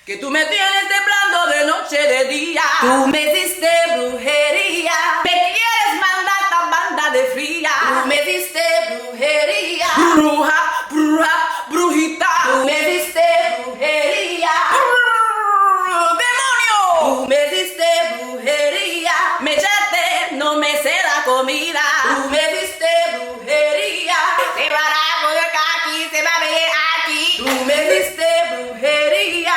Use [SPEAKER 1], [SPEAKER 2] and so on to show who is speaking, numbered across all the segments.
[SPEAKER 1] Que tú me tienes temblando de noche de día. Tú me diste brujería. Me quieres mandar tan banda de fría. Tú me diste brujería. Bruja, bruja, brujita. Tú me diste brujería. ¡Demonio! Tú me diste brujería. Me echaste, no me sé la comida. Tú me diste brujería. Se va a poder aquí, se va a ver aquí. Tú me diste brujería.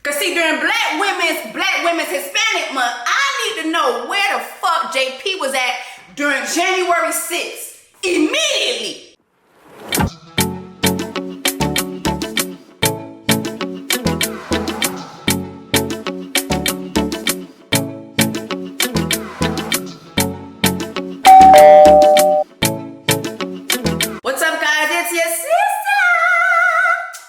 [SPEAKER 1] Cause see, during Black Women's Hispanic Month, I need to know where the fuck JP was at during January 6th. Immediately. What's up, guys? It's your sister.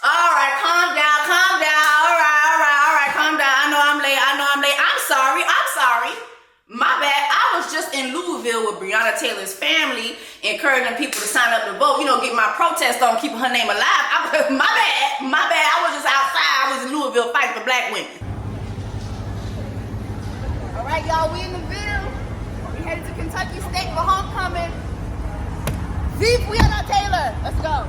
[SPEAKER 1] Alright, calm down. Alright, calm down. I know I'm late. I'm sorry. My bad. I was just in Louisville with Breonna Taylor's family, encouraging people to sign up to vote. You know, get my protest on, keeping her name alive. My bad. I was just outside. I was in Louisville fighting for black women.
[SPEAKER 2] Alright, y'all, we in the Ville. We headed to Kentucky State for homecoming. Vive Breonna Taylor. Let's go.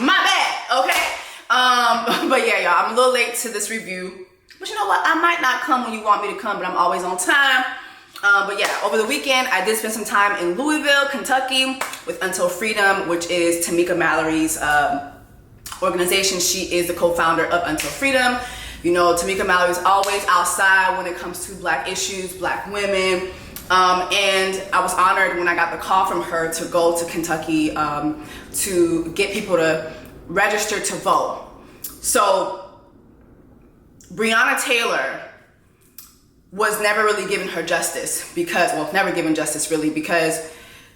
[SPEAKER 1] My bad, okay? But yeah, y'all, I'm a little late to this review. But you know what? I might not come when you want me to come, but I'm always on time. But yeah, over the weekend, I did spend some time in Louisville, Kentucky with Until Freedom, which is Tamika Mallory's organization. She is the co-founder of Until Freedom. You know, Tamika Mallory's always outside when it comes to black issues, black women. And I was honored when I got the call from her to go to Kentucky to get people to register to vote. So Breonna Taylor was never really given her justice never given justice really, because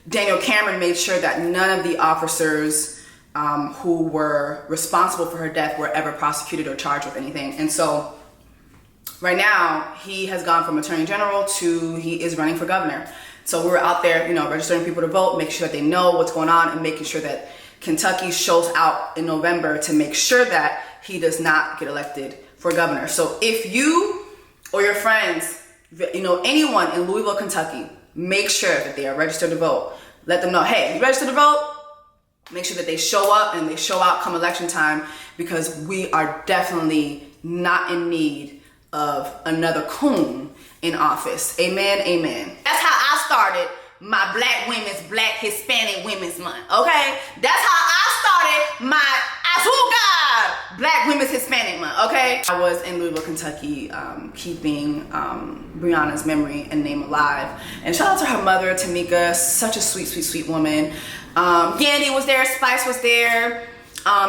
[SPEAKER 1] Daniel Cameron made sure that none of the officers who were responsible for her death were ever prosecuted or charged with anything. And so right now, he has gone from attorney general to he is running for governor. So we were out there, you know, registering people to vote, making sure that they know what's going on, and making sure that Kentucky shows out in November to make sure that he does not get elected for governor. So if you or your friends, you know, anyone in Louisville, Kentucky, make sure that they are registered to vote. Let them know, hey, you registered to vote? Make sure that they show up and they show out come election time, because we are definitely not in need of another coon in office. Amen, amen. That's how I started my Black Hispanic Women's Month, okay? That's how I started my Black Women's Hispanic Month, okay? I was in Louisville, Kentucky, keeping Breonna's memory and name alive. And shout out to her mother, Tamika, such a sweet woman. Yandy was there, Spice was there.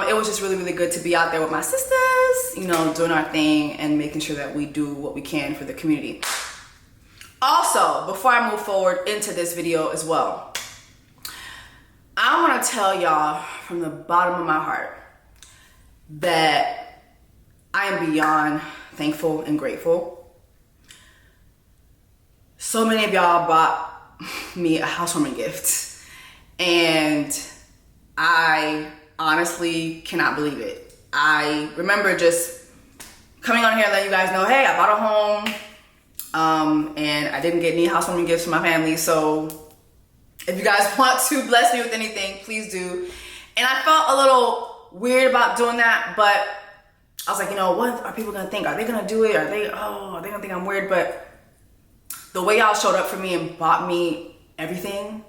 [SPEAKER 1] It was just really good to be out there with my sisters, you know, doing our thing and making sure that we do what we can for the community. Also, before I move forward into this video as well, I want to tell y'all from the bottom of my heart that I am beyond thankful and grateful. So many of y'all bought me a housewarming gift, and I honestly cannot believe it. I remember just coming on here and letting you guys know, hey, I bought a home, and I didn't get any housewarming gifts from my family, so if you guys want to bless me with anything, please do. And I felt a little weird about doing that, but I was like, you know, what are people gonna think? Are they gonna do it? Are they gonna think I'm weird? But the way y'all showed up for me and bought me everything,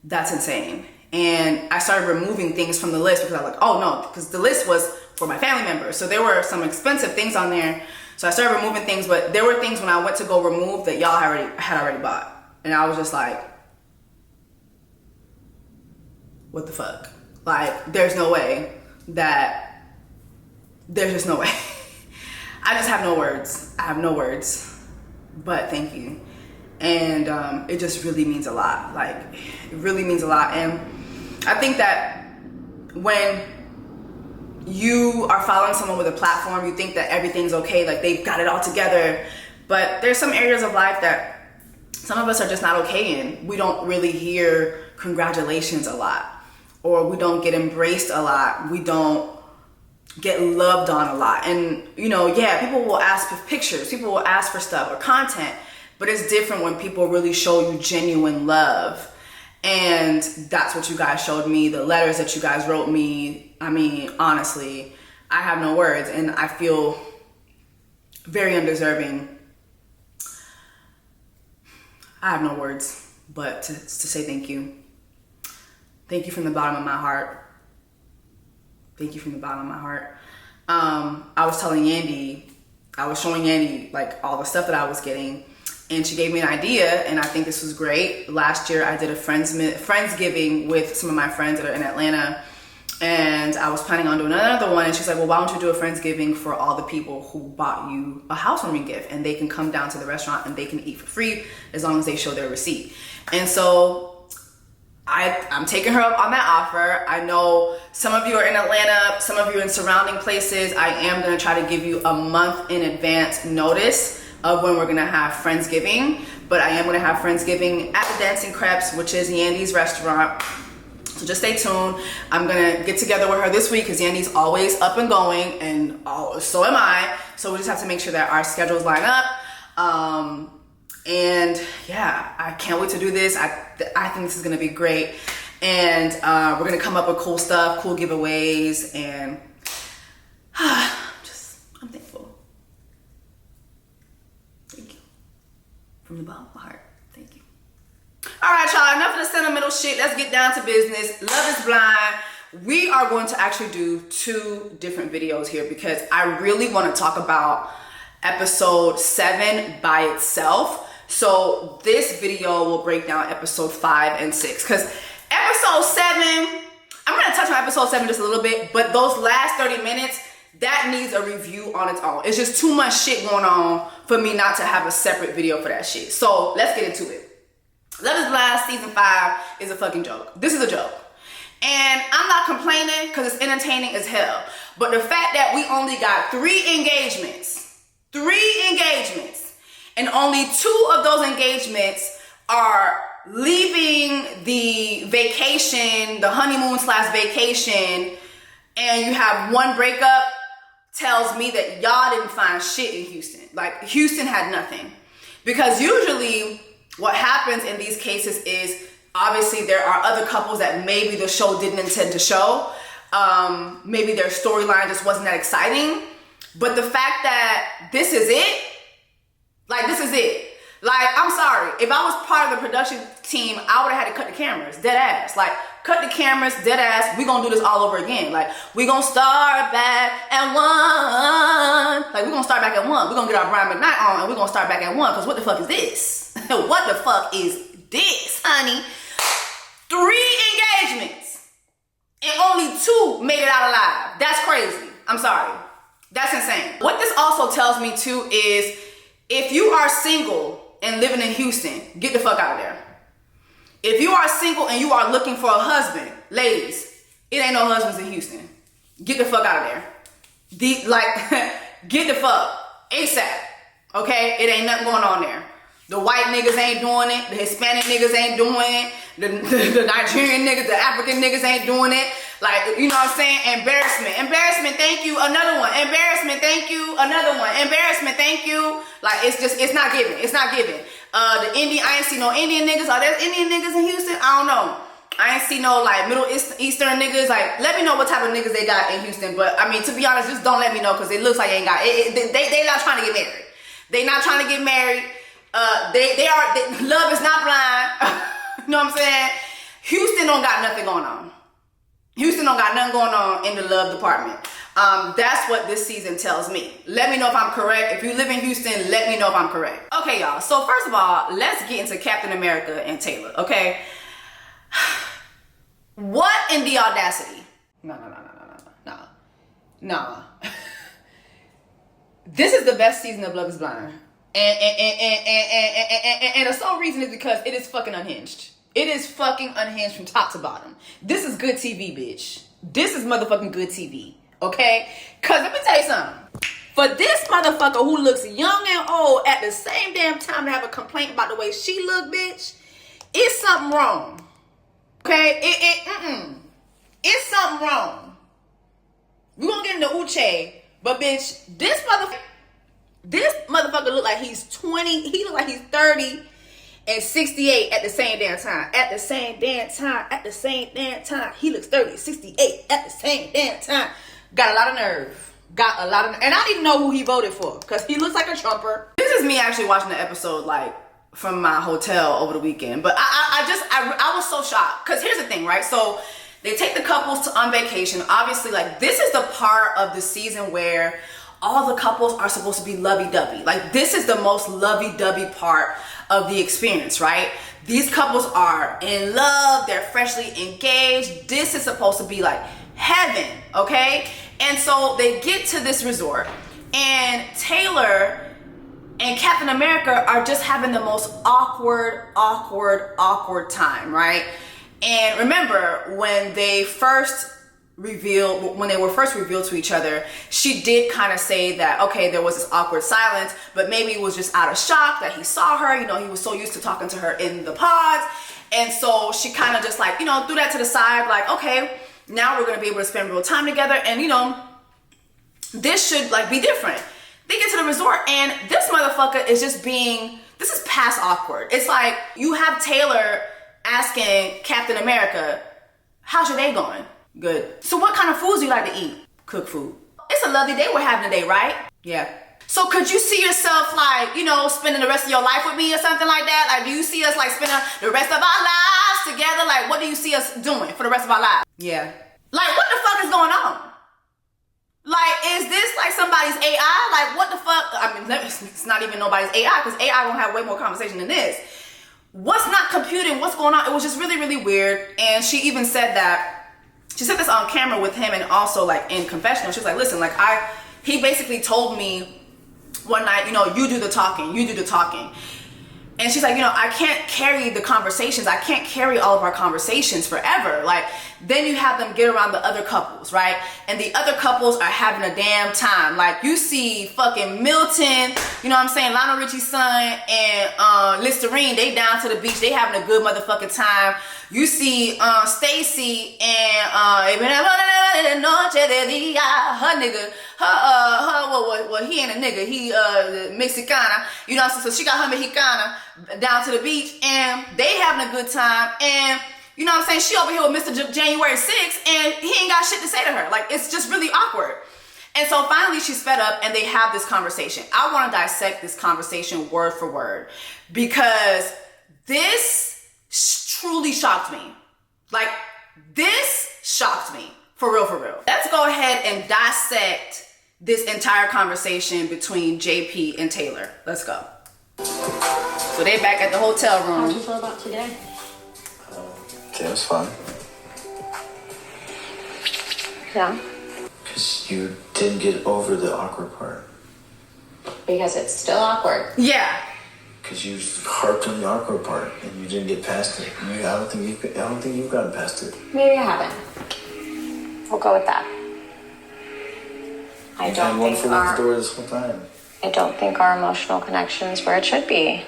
[SPEAKER 1] that's insane. And I started removing things from the list because I was like, oh no, because the list was for my family members. So there were some expensive things on there. So I started removing things, but there were things when I went to go remove that y'all had already bought. And I was just like, what the fuck? Like, there's just no way. I just have no words. I have no words, but thank you. And it just really means a lot. Like, it really means a lot. And I think that when you are following someone with a platform, you think that everything's okay, like they've got it all together. But there's some areas of life that some of us are just not okay in. We don't really hear congratulations a lot, or we don't get embraced a lot, we don't get loved on a lot. And you know, yeah, people will ask for pictures, people will ask for stuff or content, but it's different when people really show you genuine love. And that's what you guys showed me. The letters that you guys wrote me, I mean, honestly, I have no words, and I feel very undeserving. I have no words but to say thank you. Thank you from the bottom of my heart. Thank you from the bottom of my heart. I was telling Yandy, I was showing Yandy like all the stuff that I was getting, and she gave me an idea, and I think this was great. Last year I did a Friendsgiving with some of my friends that are in Atlanta, and I was planning on doing another one, and she's like, well, why don't you do a Friendsgiving for all the people who bought you a housewarming gift, and they can come down to the restaurant and they can eat for free as long as they show their receipt. And so I'm taking her up on that offer. I know some of you are in Atlanta, some of you are in surrounding places. I am gonna try to give you a month in advance notice of when we're gonna have Friendsgiving, but I am gonna have Friendsgiving at the Dancing Crepes, which is Yandy's restaurant. So just stay tuned. I'm gonna get together with her this week because Yandy's always up and going, and so am I. So we just have to make sure that our schedules line up. And yeah, I can't wait to do this. I think this is gonna be great. And we're gonna come up with cool stuff, cool giveaways, and I'm thankful. Thank you. From the bottom of my heart, thank you. All right, y'all, enough of the sentimental shit. Let's get down to business. Love is blind. We are going to actually do 2 different videos here because I really want to talk about episode 7 by itself. So this video will break down episode 5 and 6 because episode 7, I'm going to touch on episode 7 just a little bit, but those last 30 minutes, that needs a review on its own. It's just too much shit going on for me not to have a separate video for that shit. So let's get into it. Love is Blind season 5 is a fucking joke. This is a joke. And I'm not complaining because it's entertaining as hell. But the fact that we only got 3 engagements, and only 2 of those engagements are leaving the vacation, the honeymoon / vacation, and you have 1 breakup, tells me that y'all didn't find shit in Houston. Like, Houston had nothing. Because usually what happens in these cases is, obviously there are other couples that maybe the show didn't intend to show. Maybe their storyline just wasn't that exciting. But the fact that this is it, like, this is it. Like, I'm sorry. If I was part of the production team, I would have had to cut the cameras. Dead ass. Like, cut the cameras, dead ass. We gonna do this all over again. Like, we gonna start back at 1. Like, we gonna start back at 1. We gonna get our Brian McKnight on and we gonna start back at 1. Because what the fuck is this? What the fuck is this, honey? 3 engagements. And only 2 made it out alive. That's crazy. I'm sorry. That's insane. What this also tells me too is, if you are single and living in Houston, get the fuck out of there. If you are single and you are looking for a husband, ladies, it ain't no husbands in Houston. Get the fuck out of there. Get the fuck ASAP. Okay? It ain't nothing going on there. The white niggas ain't doing it. The Hispanic niggas ain't doing it. The Nigerian niggas, the African niggas ain't doing it. Like, you know what I'm saying? Embarrassment. Embarrassment, thank you. Another one. Embarrassment, thank you. Another one. Embarrassment, thank you. Like, it's not giving. It's not giving. I ain't see no Indian niggas. Are there Indian niggas in Houston? I don't know. I ain't see no, like, Middle Eastern niggas. Like, let me know what type of niggas they got in Houston. But, I mean, to be honest, just don't let me know because it looks like they ain't got it. They not trying to get married. They not trying to get married. Love is not blind. You know what I'm saying? Houston don't got nothing going on. Houston don't got nothing going on in the love department. That's what this season tells me. Let me know if I'm correct. If you live in Houston, let me know if I'm correct. Okay, y'all. So first of all, let's get into Captain America and Taylor, okay? What in the audacity? No. This is the best season of Love is Blind. And the sole reason is because it is fucking unhinged. It is fucking unhinged from top to bottom. This is good TV, bitch. This is motherfucking good TV, okay? Because let me tell you something. For this motherfucker who looks young and old at the same damn time to have a complaint about the way she look, bitch, it's something wrong. Okay, it's something wrong. We gonna get into Uche, but bitch, this motherfucker look like he's 20. He look like he's 30 and 68 at the same damn time. At the same damn time. He looks 30, 68 at the same damn time. Got a lot of nerve. And I don't even know who he voted for because he looks like a Trumper. This is me actually watching the episode like from my hotel over the weekend. But I was so shocked because here's the thing, right? So they take the couples on vacation. Obviously, like this is the part of the season where all the couples are supposed to be lovey-dovey. Like this is the most lovey-dovey part of the experience, right? These couples are in love, they're freshly engaged. This is supposed to be like heaven, okay? And so they get to this resort and Taylor and Captain America are just having the most awkward time, right? And remember when they were first revealed to each other, she did kind of say that, okay, there was this awkward silence, but maybe it was just out of shock that he saw her. You know, he was so used to talking to her in the pods. And so she kind of just like, you know, threw that to the side, like, okay, now we're going to be able to spend real time together. And, you know, this should like be different. They get to the resort and this motherfucker is just this is past awkward. It's like you have Taylor asking Captain America, how's your day going? Good. So what kind of foods do you like to eat? Cook food. It's a lovely day we're having today, right? Yeah. So could you see yourself like, you know, spending the rest of your life with me or something like that? Like, do you see us like spending the rest of our lives together? Like, what do you see us doing for the rest of our lives? Yeah. Like, what the fuck is going on? Like, is this like somebody's AI? Like, what the fuck? I mean, it's not even nobody's AI because AI gonna have way more conversation than this. What's not computing? What's going on? It was just really, really weird. And she even said that, she said this on camera with him and also like in confessional. She was like, listen, like he basically told me one night, you know, you do the talking. And she's like, you know, I can't carry the conversations. I can't carry all of our conversations forever. Like, then you have them get around the other couples, right? And the other couples are having a damn time. Like, you see fucking Milton, you know what I'm saying? Lionel Richie's son and Listerine, they down to the beach. They having a good motherfucking time. You see Stacy and her nigga, well, he ain't a nigga, he Mexicana, you know what I'm saying? So she got her Mexicana down to the beach and they having a good time, and you know what I'm saying, she over here with Mr. January 6th and he ain't got shit to say to her. Like, it's just really awkward. And so finally she's fed up and they have this conversation. I want to dissect this conversation word for word because this truly shocked me. Like, this shocked me. For real. Let's go ahead and dissect this entire conversation between JP and Taylor. Let's go. So they back at the hotel room.
[SPEAKER 3] How do you feel about today?
[SPEAKER 4] Okay, it was fun.
[SPEAKER 3] Yeah.
[SPEAKER 4] Because you didn't get over the awkward part.
[SPEAKER 3] Because it's still awkward.
[SPEAKER 1] Yeah.
[SPEAKER 4] Because you harped on the awkward part and you didn't get past it. I don't think you've gotten past it.
[SPEAKER 3] Maybe I haven't. We'll go with that. I
[SPEAKER 4] You've had one foot in the door this whole time.
[SPEAKER 3] I don't think our emotional connection is where it should be.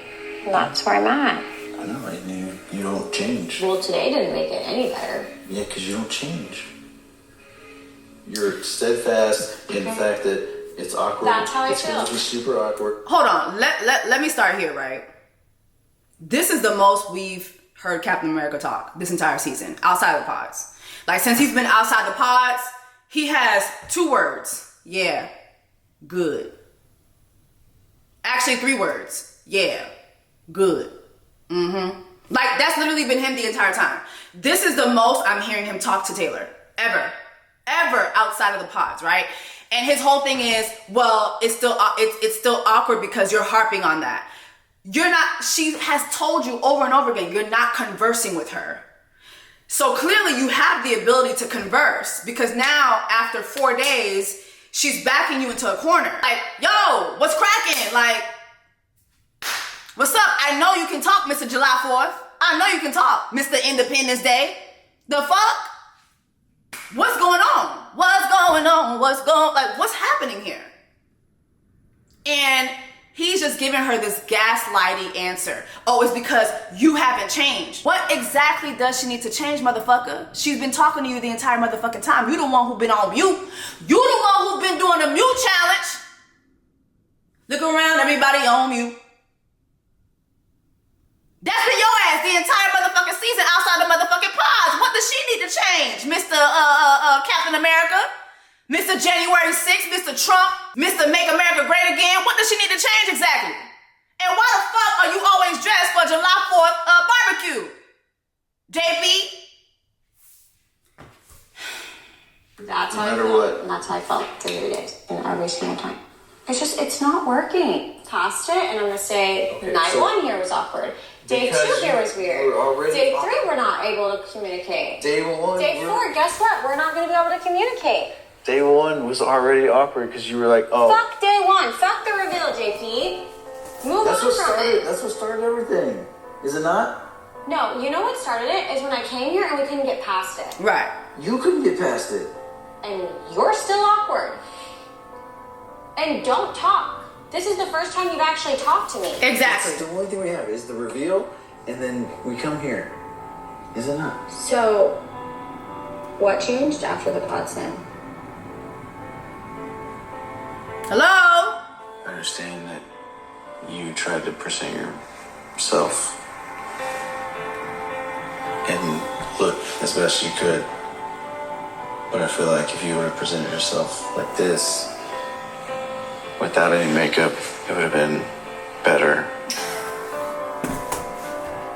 [SPEAKER 3] And that's where I'm at.
[SPEAKER 4] I know, and you don't change.
[SPEAKER 3] Well, today didn't make it any better.
[SPEAKER 4] Yeah, because you don't change. You're steadfast in the fact that it's awkward.
[SPEAKER 3] That's how I
[SPEAKER 4] it's
[SPEAKER 3] feel.
[SPEAKER 4] It's going to be super awkward.
[SPEAKER 1] Hold on. Let me start here, right? This is the most we've heard Captain America talk this entire season, outside of the pods. Like, since he's been outside the pods, he has 2 words. Yeah. Good. Actually, 3 words. Yeah. Good. Like, that's literally been him the entire time. This is the most I'm hearing him talk to Taylor. Ever outside of the pods, right? And his whole thing is, well, it's still awkward because you're harping on that. You're not, she has told you over and over again, you're not conversing with her. So clearly you have the ability to converse, because now after 4 days, she's backing you into a corner. Like, yo, what's cracking? Like, what's up? I know you can talk, Mr. July 4th. I know you can talk, Mr. Independence Day. The fuck? What's going on? What's happening here? And He's just giving her this gaslighty answer. Oh, it's because you haven't changed. What exactly does she need to change, motherfucker? She's been talking to you the entire motherfucking time. You the one who been on mute. You the one who been doing the mute challenge. Look around, everybody on mute. That's been your ass the entire motherfucking season outside the motherfucking pods. What does she need to change, Mr. Captain America? Mr. January 6th, Mr. Trump, Mr. Make America Great Again. What does she need to change exactly? And why the fuck are you always dressed for July 4th barbecue? JP?
[SPEAKER 3] That's how
[SPEAKER 4] No
[SPEAKER 3] I
[SPEAKER 4] matter
[SPEAKER 3] felt.
[SPEAKER 4] what.
[SPEAKER 3] And that's how I felt for 3 days and every single time. It's not working. Past it, and I'm gonna say
[SPEAKER 4] Okay,
[SPEAKER 3] night
[SPEAKER 4] so-
[SPEAKER 3] 1 here was awkward. Day
[SPEAKER 4] Because
[SPEAKER 3] 2 here was
[SPEAKER 4] you
[SPEAKER 3] weird.
[SPEAKER 4] were already
[SPEAKER 3] Day
[SPEAKER 4] awkward.
[SPEAKER 3] 3 we're not able to communicate.
[SPEAKER 4] Day 1.
[SPEAKER 3] Day 4, guess what? We're not gonna be able to communicate.
[SPEAKER 4] Day 1 was already awkward because you were like, oh.
[SPEAKER 3] Fuck day 1. Fuck the reveal, JP. Move
[SPEAKER 4] That's
[SPEAKER 3] on
[SPEAKER 4] what
[SPEAKER 3] from
[SPEAKER 4] started.
[SPEAKER 3] it.
[SPEAKER 4] That's what started everything. Is it not?
[SPEAKER 3] No, you know what started it is when I came here and we couldn't get past it.
[SPEAKER 1] Right.
[SPEAKER 4] You couldn't get past it.
[SPEAKER 3] And you're still awkward. And don't talk. This is the first time you've actually talked to me.
[SPEAKER 1] Exactly.
[SPEAKER 4] That's the only thing we have is the reveal, and then we come here. Is it not?
[SPEAKER 3] So, what changed after the pod sin?
[SPEAKER 1] Hello?
[SPEAKER 4] I understand that you tried to present yourself and look as best you could. But I feel like if you would have presented yourself like this, without any makeup, it would have been better.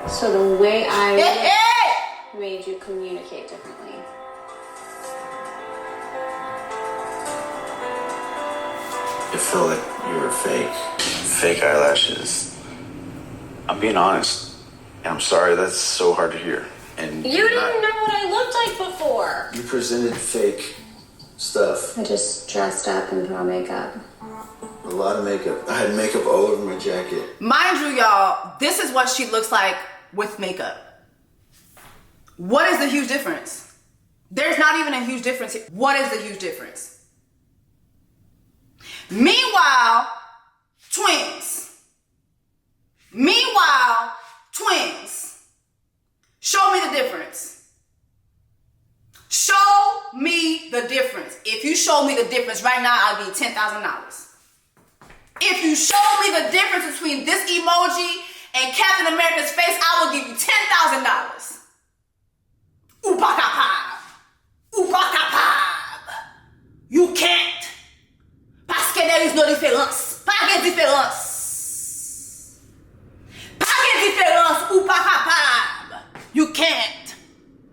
[SPEAKER 3] So the way I
[SPEAKER 1] Hey!
[SPEAKER 3] made you communicate differently.
[SPEAKER 4] It felt like you were fake eyelashes. I'm being honest, and I'm sorry that's so hard to hear. And
[SPEAKER 3] You didn't know what I looked like before.
[SPEAKER 4] You presented fake stuff.
[SPEAKER 3] I just dressed up and put on makeup.
[SPEAKER 4] A lot of makeup. I had makeup all over my jacket.
[SPEAKER 1] Mind you, y'all, this is what she looks like with makeup. What is the huge difference? There's not even a huge difference here. What is the huge difference? Meanwhile, twins. Show me the difference. Show me the difference. If you show me the difference right now, I'll give you $10,000. If you show me the difference between this emoji and Captain America's face, I will give you $10,000. Upakapab. Upakapab. You can't. Parce que there is no difference. Pas de différence. Pas de différence. Upakapab. You can't.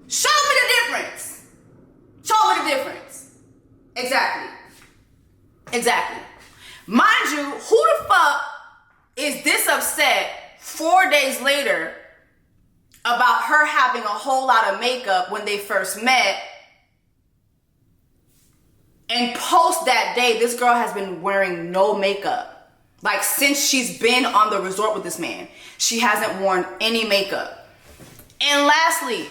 [SPEAKER 1] Show me the difference. Show me the difference. Exactly. Mind you, who the fuck is this upset 4 days later about her having a whole lot of makeup when they first met? And post that day, this girl has been wearing no makeup. Like, since she's been on the resort with this man, she hasn't worn any makeup. And lastly,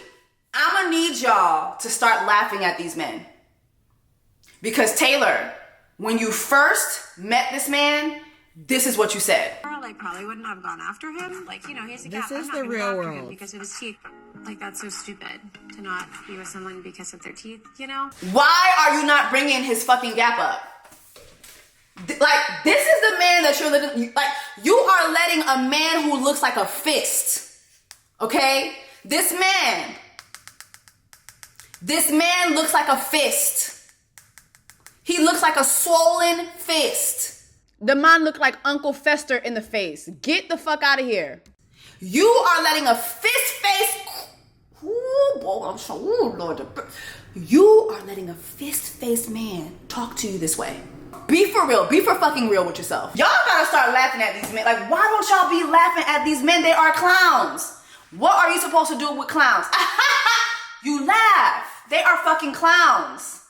[SPEAKER 1] I'm gonna need y'all to start laughing at these men. Because Taylor, when you first met this man, this is what you said.
[SPEAKER 5] Like, probably wouldn't have gone after him. Like, you know, he's a cat.
[SPEAKER 6] This is
[SPEAKER 5] I'm not
[SPEAKER 6] the
[SPEAKER 5] gonna
[SPEAKER 6] real
[SPEAKER 5] go after him
[SPEAKER 6] world.
[SPEAKER 5] because of his teeth. Like, that's so stupid to not be with someone because of their teeth, you know?
[SPEAKER 1] Why are you not bringing his fucking gap up? Like, this is the man that you're letting, like, you are letting a man who looks like a fist, okay? This man looks like a fist. He looks like a swollen fist. The man looked like Uncle Fester in the face. Get the fuck out of here. You are letting a fist face. Ooh, boy, I'm so, ooh, Lord. You are letting a fist-faced man talk to you this way. Be for real. Be for fucking real with yourself. Y'all gotta start laughing at these men. Like, why don't y'all be laughing at these men? They are clowns. What are you supposed to do with clowns? You laugh. They are fucking clowns.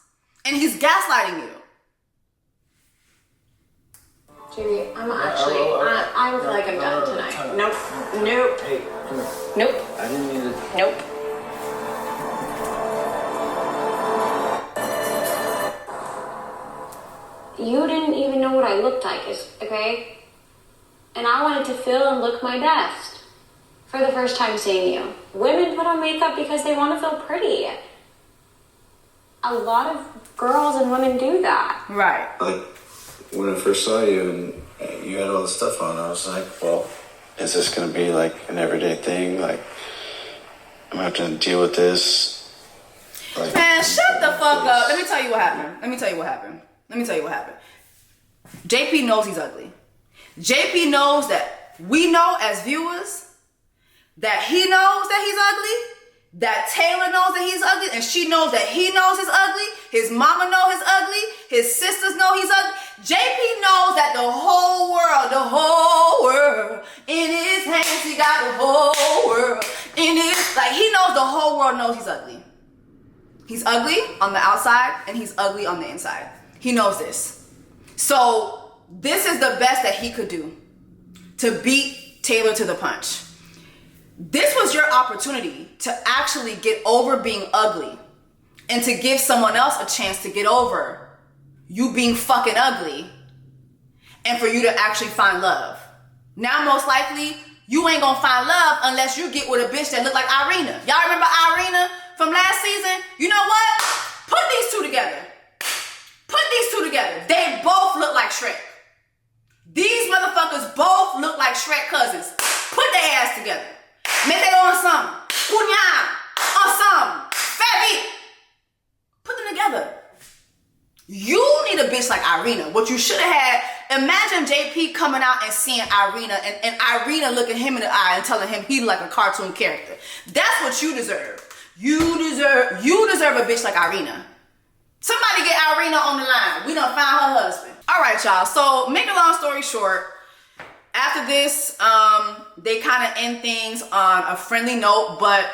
[SPEAKER 1] And he's gaslighting you.
[SPEAKER 3] JB, I feel like I'm done tonight. Nope.
[SPEAKER 4] Hey, come here.
[SPEAKER 3] Nope.
[SPEAKER 4] I didn't mean to.
[SPEAKER 3] Nope. You didn't even know what I looked like, okay? And I wanted to feel and look my best for the first time seeing you. Women put on makeup because they want to feel pretty. A lot of girls and women do that.
[SPEAKER 1] Right.
[SPEAKER 4] Like, when I first saw you and you had all this stuff on, I was like, well, is this going to be like an everyday thing? Like, I'm going to have to deal with this. Like,
[SPEAKER 1] Man, shut the fuck up. Let me tell you what happened. JP knows he's ugly. JP knows that we know as viewers that he knows that he's ugly, that Taylor knows that he's ugly, and she knows that he knows he's ugly, his mama knows he's ugly, his sisters know he's ugly. JP knows that the whole world, in his hands, he got the whole world in his, like, he knows the whole world knows he's ugly. He's ugly on the outside and he's ugly on the inside. He knows this. So this is the best that he could do to beat Taylor to the punch. This was your opportunity to actually get over being ugly and to give someone else a chance to get over you being fucking ugly and for you to actually find love. Now, most likely, you ain't gonna find love unless you get with a bitch that look like Irina. Y'all remember Irina from last season? You know what? Put these two together. They both look like Shrek. These motherfuckers both look like Shrek cousins. Put their ass together. Mettez ensemble. Cougnard. Ensemble. Famille. Put them together. You need a bitch like Irina. What you should have had, imagine JP coming out and seeing Irina and Irina looking him in the eye and telling him he like a cartoon character. That's what you deserve. You deserve a bitch like Irina. Somebody get Irina on the line. We done found her husband. All right, y'all. So make a long story short, after this, they kind of end things on a friendly note, but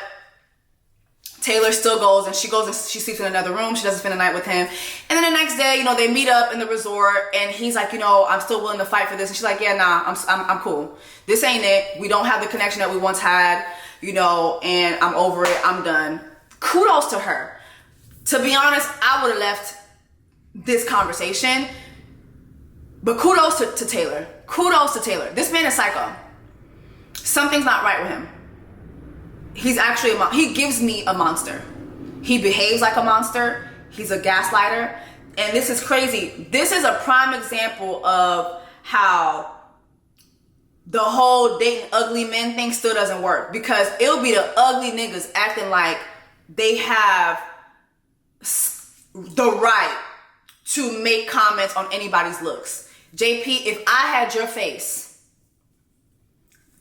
[SPEAKER 1] Taylor still goes and she sleeps in another room. She doesn't spend the night with him. And then the next day, they meet up in the resort and he's like, I'm still willing to fight for this. And she's like, yeah, nah, I'm cool. This ain't it. We don't have the connection that we once had, and I'm over it. I'm done. Kudos to her. To be honest, I would have left this conversation, but kudos to Taylor. Kudos to Taylor. This man is psycho. Something's not right with him. He's actually he gives me a monster. He behaves like a monster. He's a gaslighter. And this is crazy. This is a prime example of how the whole dating ugly men thing still doesn't work. Because it'll be the ugly niggas acting like they have the right to make comments on anybody's looks. JP, if I had your face,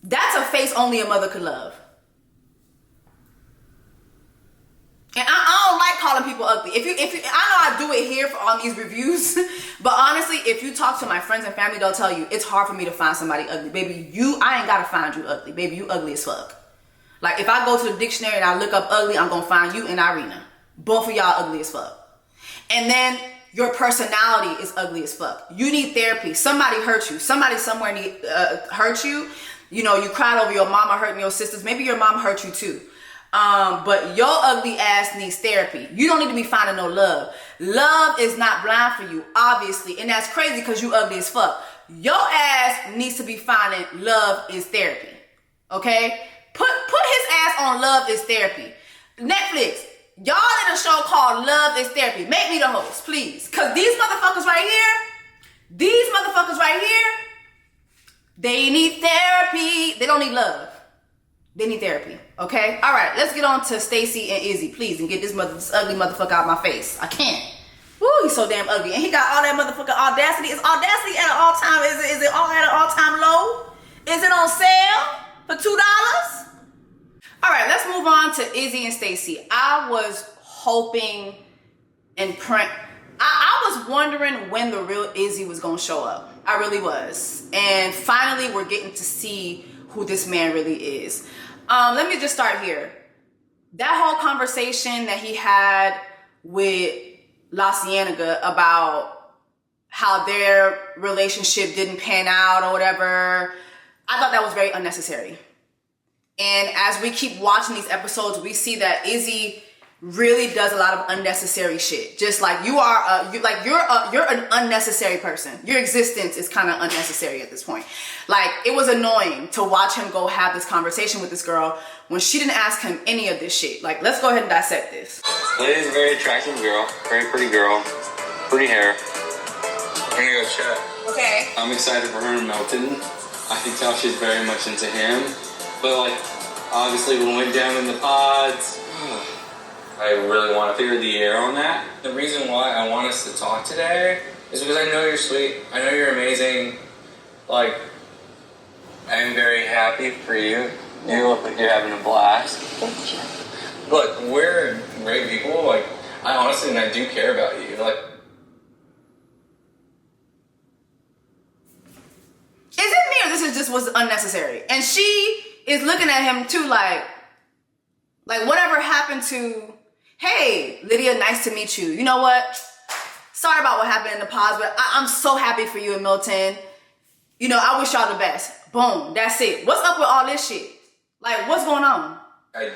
[SPEAKER 1] that's a face only a mother could love. And I don't like calling people ugly. If you, I know I do it here on these reviews, but honestly, if you talk to my friends and family, they'll tell you it's hard for me to find somebody ugly. Baby, I ain't gotta find you ugly. Baby, you ugly as fuck. Like if I go to the dictionary and I look up ugly, I'm gonna find you and Irina. Both of y'all ugly as fuck. And then your personality is ugly as fuck. You need therapy. Somebody hurt you. Somebody somewhere hurt you. You cried over your mama hurting your sisters. Maybe your mom hurt you too. But your ugly ass needs therapy. You don't need to be finding no love. Love is not blind for you, obviously. And that's crazy because you ugly as fuck. Your ass needs to be finding love is therapy. Okay? Put his ass on Love is Therapy. Netflix, y'all in a show called Love is Therapy. Make me the host, please. Because these motherfuckers right here, they need therapy. They don't need love. They need therapy, okay? All right, let's get on to Stacy and Izzy, please, and get this ugly motherfucker out of my face. I can't. Woo, he's so damn ugly. And he got all that motherfucking audacity. Is audacity at an all-time, is it all at an all-time low? Is it on sale for $2? All right, let's move on to Izzy and Stacy. I was hoping and I was wondering when the real Izzy was gonna show up. I really was. And finally, we're getting to see who this man really is. Let me just start here. That whole conversation that he had with La Cienega about how their relationship didn't pan out or whatever, I thought that was very unnecessary. And as we keep watching these episodes, we see that Izzy really does a lot of unnecessary shit. Just like you're an unnecessary person. Your existence is kind of unnecessary at this point. Like, it was annoying to watch him go have this conversation with this girl when she didn't ask him any of this shit. Like, let's go ahead and dissect this.
[SPEAKER 6] Lydia's a very attractive girl, very pretty girl, pretty hair. We're gonna go chat.
[SPEAKER 1] Okay.
[SPEAKER 6] I'm excited for her and Milton. I can tell she's very much into him. But like, obviously when we went down in the pods, I really want to figure the air on that. The reason why I want us to talk today is because I know you're sweet. I know you're amazing. Like, I'm very happy for you. You look like you're having a blast.
[SPEAKER 3] Thank you.
[SPEAKER 6] Look, we're great people. Like, I honestly, and I do care about you. Like,
[SPEAKER 1] is it me or this is just was unnecessary? And she is looking at him too, like whatever happened to, hey, Lydia, nice to meet you. You know what? Sorry about what happened in the pods, but I'm so happy for you and Milton. You know, I wish y'all the best. Boom, that's it. What's up with all this shit? Like, what's going on?
[SPEAKER 6] I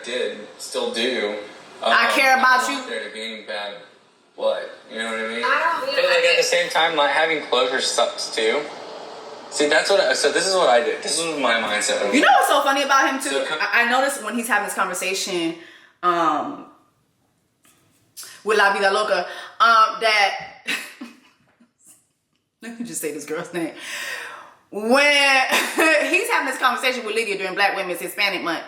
[SPEAKER 6] still do.
[SPEAKER 1] I care about you.
[SPEAKER 6] There to being bad blood. You know what I mean?
[SPEAKER 5] I don't
[SPEAKER 6] But like at the same time, like having closure sucks too. See, so this is what I did. This was my mindset.
[SPEAKER 1] You know what's so funny about him too?
[SPEAKER 6] So
[SPEAKER 1] I noticed when he's having this conversation with La Vida Loca, that let me just say this girl's name. When he's having this conversation with Lydia during Black Women's Hispanic Month,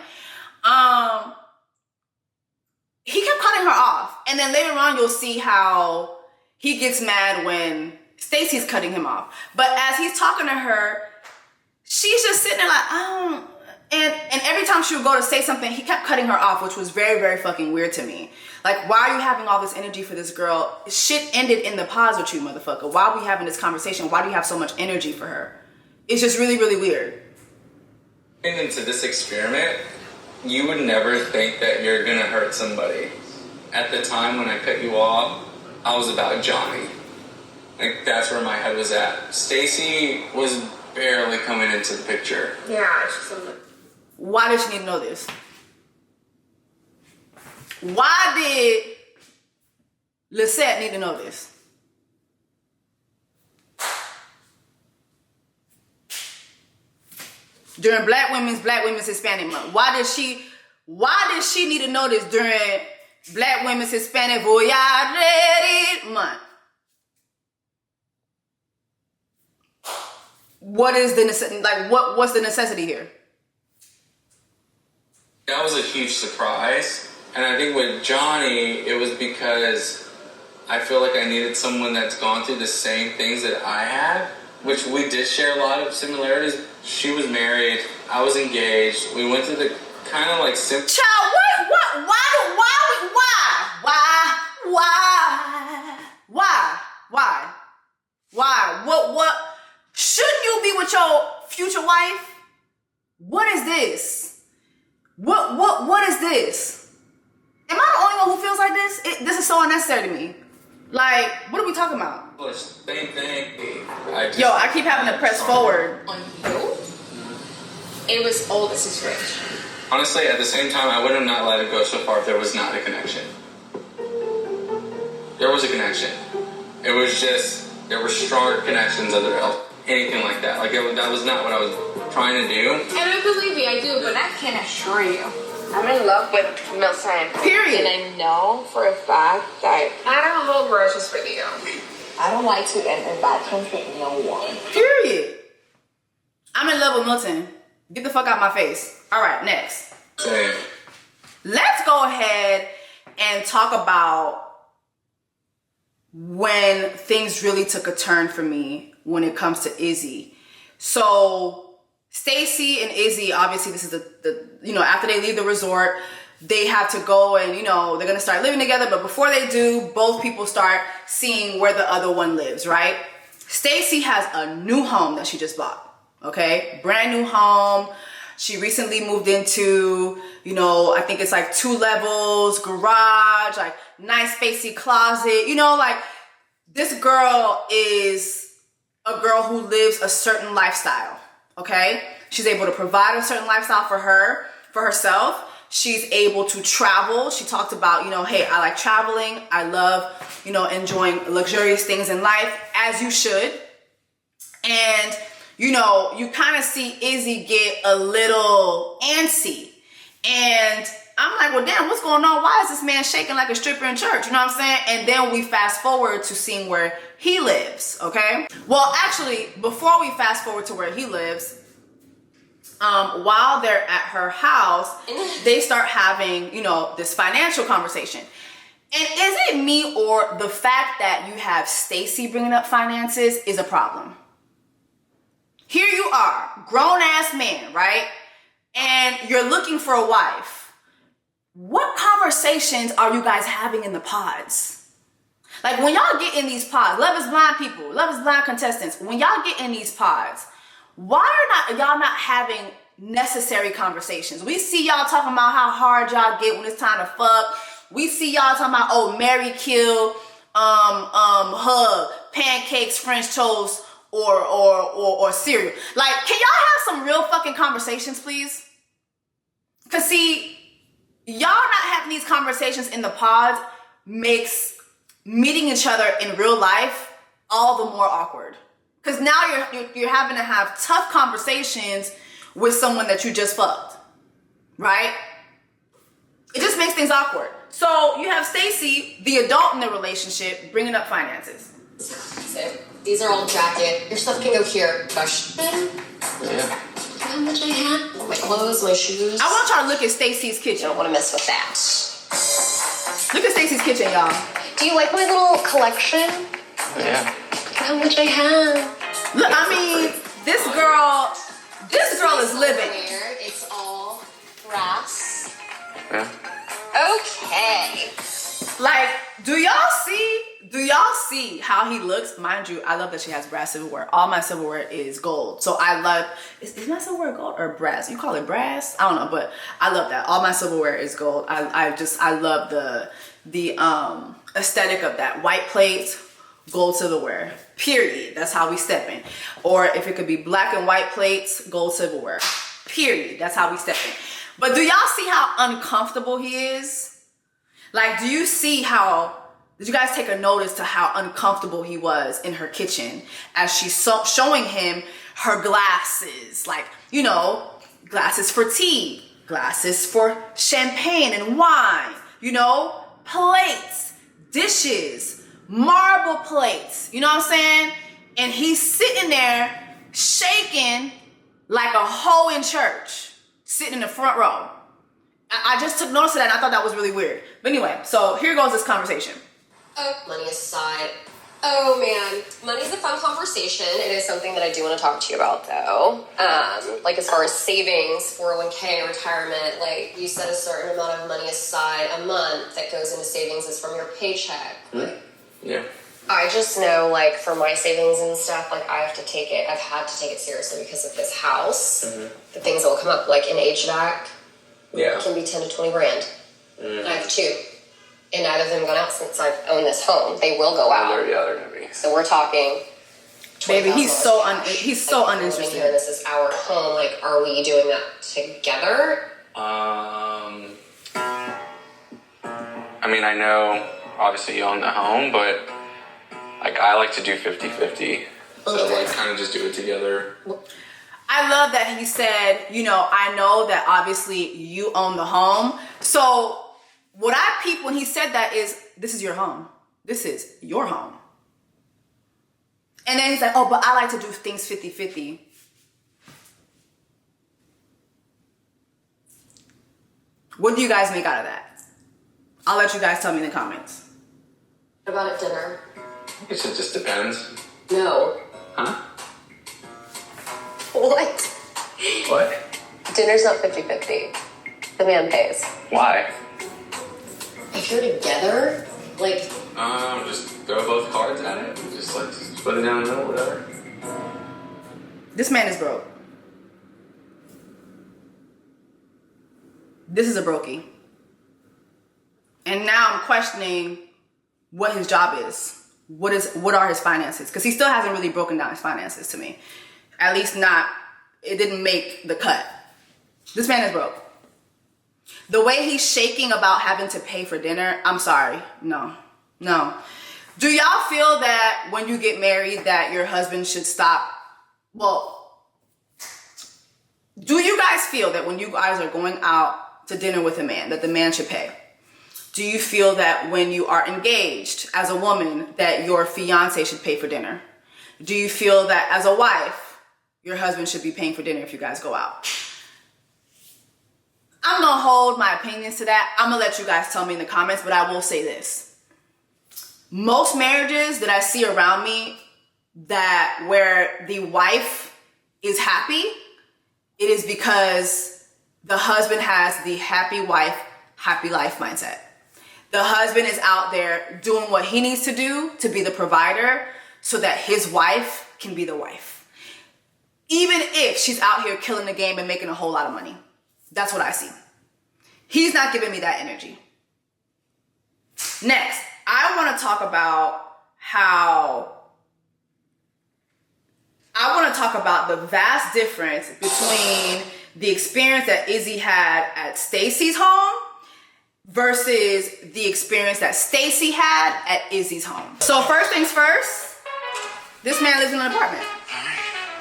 [SPEAKER 1] he kept cutting her off. And then later on, you'll see how he gets mad when Stacy's cutting him off. But as he's talking to her, she's just sitting there like, and every time she would go to say something, he kept cutting her off, which was very, very fucking weird to me. Like, why are you having all this energy for this girl? Shit ended in the pause with you, motherfucker. Why are we having this conversation? Why do you have so much energy for her? It's just really, really weird.
[SPEAKER 6] Into this experiment, you would never think that you're gonna hurt somebody. At the time when I cut you off, I was about Johnny. Like, that's where my head was at. Stacy was barely coming into the picture.
[SPEAKER 5] Yeah, she's a...
[SPEAKER 1] Why did she need to know this? Why did Lisette need to know this? During Black Women's Hispanic Month. Why did she need to know this during Black Women's Hispanic Voyage Month? What is the what's the necessity here?
[SPEAKER 6] That was a huge surprise. And I think with Johnny, it was because I feel like I needed someone that's gone through the same things that I had, which we did share a lot of similarities. She was married, I was engaged. We went through the kind of like simple.
[SPEAKER 1] Child, why? What? Shouldn't you be with your future wife? What is this? What is this? Am I the only one who feels like this? This is so unnecessary to me. Like, what are we talking about?
[SPEAKER 6] Same thing.
[SPEAKER 1] I keep having to press forward.
[SPEAKER 5] On you? It was all this is rich.
[SPEAKER 6] Honestly, at the same time, I would have not let it go so far if there was not a connection. There was a connection. It was just, there were stronger connections other else. Anything like that. Like, that was not what I was trying to do.
[SPEAKER 5] And I believe you, I do, but I can assure you, I'm in love with Milton.
[SPEAKER 1] Period.
[SPEAKER 5] And I know for a fact that I don't hold grudges for you. I don't like to enter bad terms with no one.
[SPEAKER 1] Period. I'm in love with Milton. Get the fuck out my face. All right, next.
[SPEAKER 6] Same.
[SPEAKER 1] Let's go ahead and talk about when things really took a turn for me when it comes to Izzy. So Stacy and Izzy, obviously this is the after they leave the resort, they have to go and, they're going to start living together. But before they do, both people start seeing where the other one lives, right? Stacy has a new home that she just bought, okay? Brand new home. She recently moved into, I think it's like 2 levels, garage, like nice spacey closet. This girl is a girl who lives a certain lifestyle, okay? She's able to provide a certain lifestyle for herself. she's able to travel. She talked about, you know, hey, I like traveling. I love, you know, enjoying luxurious things in life, as you should. And, you know, you kind of see Izzy get a little antsy. And I'm like, well, damn, what's going on? Why is this man shaking like a stripper in church? You know what I'm saying? And then we fast forward to seeing where he lives, okay? Well, actually, before we fast forward to where he lives, while they're at her house, they start having, you know, this financial conversation. And is it me, or the fact that you have Stacy bringing up finances is a problem? Here you are, grown-ass man, right? And you're looking for a wife. What conversations are you guys having in the pods? Like, when y'all get in these pods, Love is Blind people, Love is Blind contestants, when y'all get in these pods, why are y'all not having necessary conversations? We see y'all talking about how hard y'all get when it's time to fuck. We see y'all talking about, oh, marry, kill, hug, pancakes, French toast, or cereal. Like, can y'all have some real fucking conversations, please? Cause see, y'all not having these conversations in the pods makes meeting each other in real life all the more awkward. Because now you're having to have tough conversations with someone that you just fucked, right? It just makes things awkward. So you have Stacy, the adult in the relationship, bringing up finances.
[SPEAKER 5] These are all jacket. Your stuff can go here. Gosh.
[SPEAKER 4] Yeah.
[SPEAKER 5] How much I had? My clothes, my shoes.
[SPEAKER 1] I want y'all to look at Stacy's kitchen.
[SPEAKER 5] I don't want to mess with that.
[SPEAKER 1] Look at Stacy's kitchen, y'all.
[SPEAKER 5] Do you like my little collection?
[SPEAKER 4] Yeah.
[SPEAKER 5] How much I have?
[SPEAKER 1] Look, I mean, this girl is living.
[SPEAKER 5] It's all brass.
[SPEAKER 4] Yeah.
[SPEAKER 5] Okay.
[SPEAKER 1] Like, do y'all see how he looks? Mind you, I love that she has brass silverware. All my silverware is gold. So I love, is my silverware gold or brass? You call it brass? I don't know, but I love that. All my silverware is gold. I love the aesthetic of that. White plates, gold silverware, period. That's how we step in. Or if it could be black and white plates, gold silverware, period. That's how we step in. But do y'all see how uncomfortable he is? Like, did you guys take a notice to how uncomfortable he was in her kitchen as she's showing him her glasses? Like, you know, glasses for tea, glasses for champagne and wine, you know, plates, dishes, marble plates, you know what I'm saying? And he's sitting there shaking like a hoe in church, sitting in the front row. I just took notice of that and I thought that was really weird. But anyway, so here goes this conversation.
[SPEAKER 5] Oh, money aside. Oh man, money's a fun conversation. It is something that I do want to talk to you about though. Like as far as savings, 401k, retirement, like you set a certain amount of money aside a month that goes into savings is from your paycheck.
[SPEAKER 4] Mm-hmm. Yeah.
[SPEAKER 5] I just know like for my savings and stuff, like I've had to take it seriously because of this house. Mm-hmm. The things that will come up like in HVAC.
[SPEAKER 4] Yeah.
[SPEAKER 5] Can be 10 to 20 grand.
[SPEAKER 4] Mm.
[SPEAKER 5] I have 2. And none of them gone out since I've owned this home. They will go out.
[SPEAKER 4] They're gonna be.
[SPEAKER 5] So we're talking.
[SPEAKER 1] Baby, he's so
[SPEAKER 5] like,
[SPEAKER 1] uninterested.
[SPEAKER 5] Here, this is our home. Like, are we doing that together?
[SPEAKER 6] I mean, I know obviously you own the home, but like I like to do 50-50. So like kind of just do it together.
[SPEAKER 1] I love that he said, you know, I know that obviously you own the home. So what I peeped when he said that is, this is your home. This is your home. And then he's like, oh, but I like to do things 50-50. What do you guys make out of that? I'll let you guys tell me in the comments.
[SPEAKER 5] What about at dinner?
[SPEAKER 6] I guess it just depends.
[SPEAKER 5] No.
[SPEAKER 6] Huh?
[SPEAKER 5] What?
[SPEAKER 6] What?
[SPEAKER 5] Dinner's not 50-50. The man pays.
[SPEAKER 6] Why?
[SPEAKER 5] If you're together, like...
[SPEAKER 6] Just throw both cards at it. Just like split it down the middle, whatever.
[SPEAKER 1] This man is broke. This is a brokey. And now I'm questioning what his job is. What are his finances? Because he still hasn't really broken down his finances to me. At least not, it didn't make the cut. This man is broke. The way he's shaking about having to pay for dinner, I'm sorry. No. Do y'all feel that when you get married that your husband should stop? Well, do you guys feel that when you guys are going out to dinner with a man, that the man should pay? Do you feel that when you are engaged as a woman, that your fiance should pay for dinner? Do you feel that as a wife, your husband should be paying for dinner if you guys go out? I'm gonna hold my opinions to that. I'm gonna let you guys tell me in the comments, but I will say this. Most marriages that I see around me that where the wife is happy, it is because the husband has the happy wife, happy life mindset. The husband is out there doing what he needs to do to be the provider so that his wife can be the wife. Even if she's out here killing the game and making a whole lot of money. That's what I see. He's not giving me that energy. Next, I want to talk about the vast difference between the experience that Izzy had at Stacy's home versus the experience that Stacy had at Izzy's home. So first things first, this man lives in an apartment.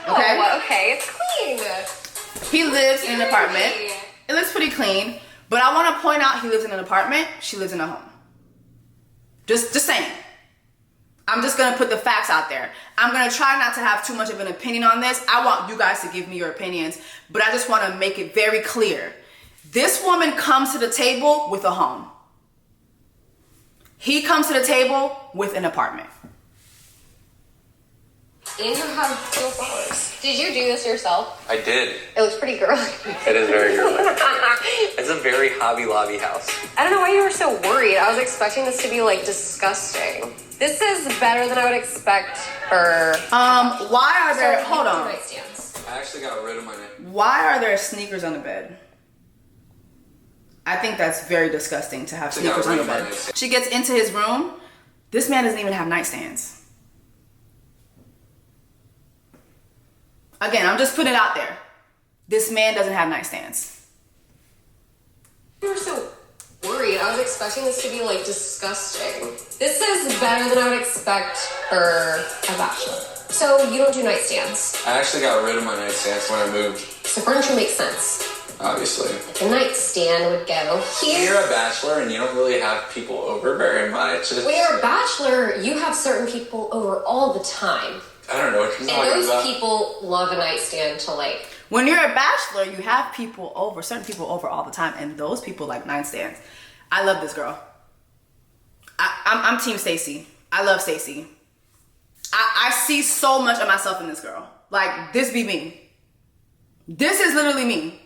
[SPEAKER 1] Okay?
[SPEAKER 5] Oh, okay, it's clean.
[SPEAKER 1] He lives in an apartment. It looks pretty clean, but I want to point out he lives in an apartment. She lives in a home. Just saying. I'm just going to put the facts out there. I'm going to try not to have too much of an opinion on this. I want you guys to give me your opinions, but I just want to make it very clear. This woman comes to the table with a home. He comes to the table with an apartment.
[SPEAKER 5] And you have steel flowers. Did you do this yourself?
[SPEAKER 7] I did.
[SPEAKER 5] It looks pretty girly.
[SPEAKER 7] It is very girly. It's a very Hobby Lobby house.
[SPEAKER 5] I don't know why you were so worried. I was expecting this to be like disgusting. This is better than I would expect for.
[SPEAKER 1] Why are there? Hold on.
[SPEAKER 5] Nightstands.
[SPEAKER 7] I actually got rid of my
[SPEAKER 1] Why are there sneakers on the bed? I think that's very disgusting to have sneakers on the bed. She gets into his room. This man doesn't even have nightstands. Again, I'm just putting it out there. This man doesn't have nightstands.
[SPEAKER 5] You were so worried. I was expecting this to be like disgusting. This is better than I would expect for a bachelor. So you don't do nightstands.
[SPEAKER 7] I actually got rid of my nightstands when I moved.
[SPEAKER 5] So furniture makes sense.
[SPEAKER 7] Obviously.
[SPEAKER 5] Like a nightstand would go here.
[SPEAKER 7] When you're a bachelor and you don't really have people over very much.
[SPEAKER 5] When you're a bachelor, you have certain people over all the time.
[SPEAKER 7] I don't know what you're talking
[SPEAKER 5] And
[SPEAKER 7] about.
[SPEAKER 5] those people love a nightstand to like.
[SPEAKER 1] When you're a bachelor, you have people over, certain people over all the time, and those people like nightstands. I love this girl. I'm Team Stacy. I love Stacy. I see so much of myself in this girl. Like, this be me. This is literally me.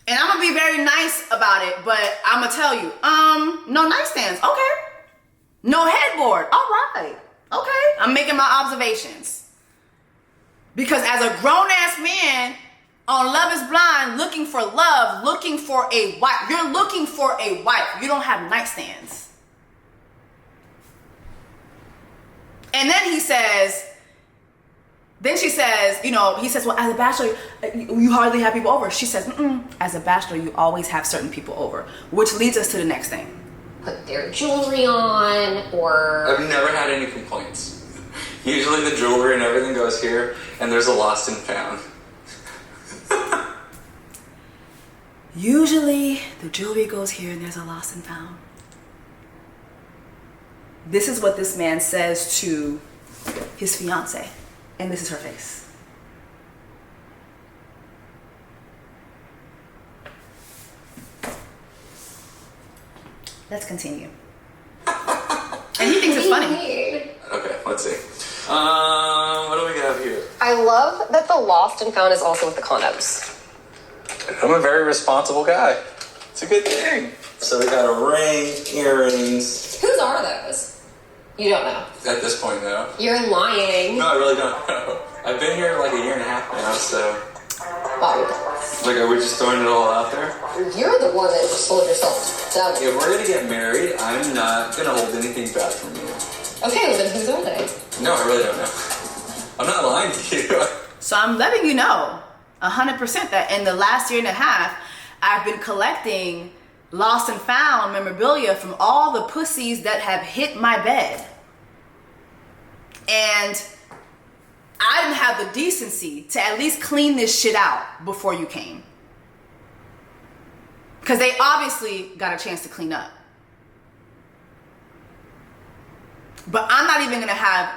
[SPEAKER 1] And I'm gonna be very nice about it, but I'm gonna tell you, no nightstands, okay. No headboard, all right, okay. I'm making my observations. Because as a grown-ass man on Love is Blind, looking for love, looking for a wife, you're looking for a wife. You don't have nightstands. And then she says, you know, he says, well, as a bachelor, you hardly have people over. She says, as a bachelor, you always have certain people over, which leads us to the next thing.
[SPEAKER 5] Put their jewelry on, or...
[SPEAKER 7] I've never had any complaints. Usually the jewelry and everything goes here, and there's a lost and found.
[SPEAKER 1] Usually the jewelry goes here and there's a lost and found. This is what this man says to his fiance, and this is her face. Let's continue. And he thinks it's funny.
[SPEAKER 7] Okay, let's see. What do we got here?
[SPEAKER 5] I love that the lost and found is also with the condoms.
[SPEAKER 7] I'm a very responsible guy. It's a good thing. So we got a ring, earrings.
[SPEAKER 5] Whose are those? You don't know.
[SPEAKER 7] At this point, though.
[SPEAKER 5] You're lying.
[SPEAKER 7] No, I really don't know. I've been here like a year and a half now, so...
[SPEAKER 5] Wow.
[SPEAKER 7] Like, are we just throwing it all out there?
[SPEAKER 5] You're the one that just sold yourself down.
[SPEAKER 7] If we're gonna get married, I'm not gonna hold anything back from you.
[SPEAKER 5] Okay, well then whose are they?
[SPEAKER 7] No, I really don't know. I'm not lying to you.
[SPEAKER 1] So I'm letting you know 100% that in the last year and a half, I've been collecting lost and found memorabilia from all the pussies that have hit my bed. And I didn't have the decency to at least clean this shit out before you came. Because they obviously got a chance to clean up. But I'm not even gonna have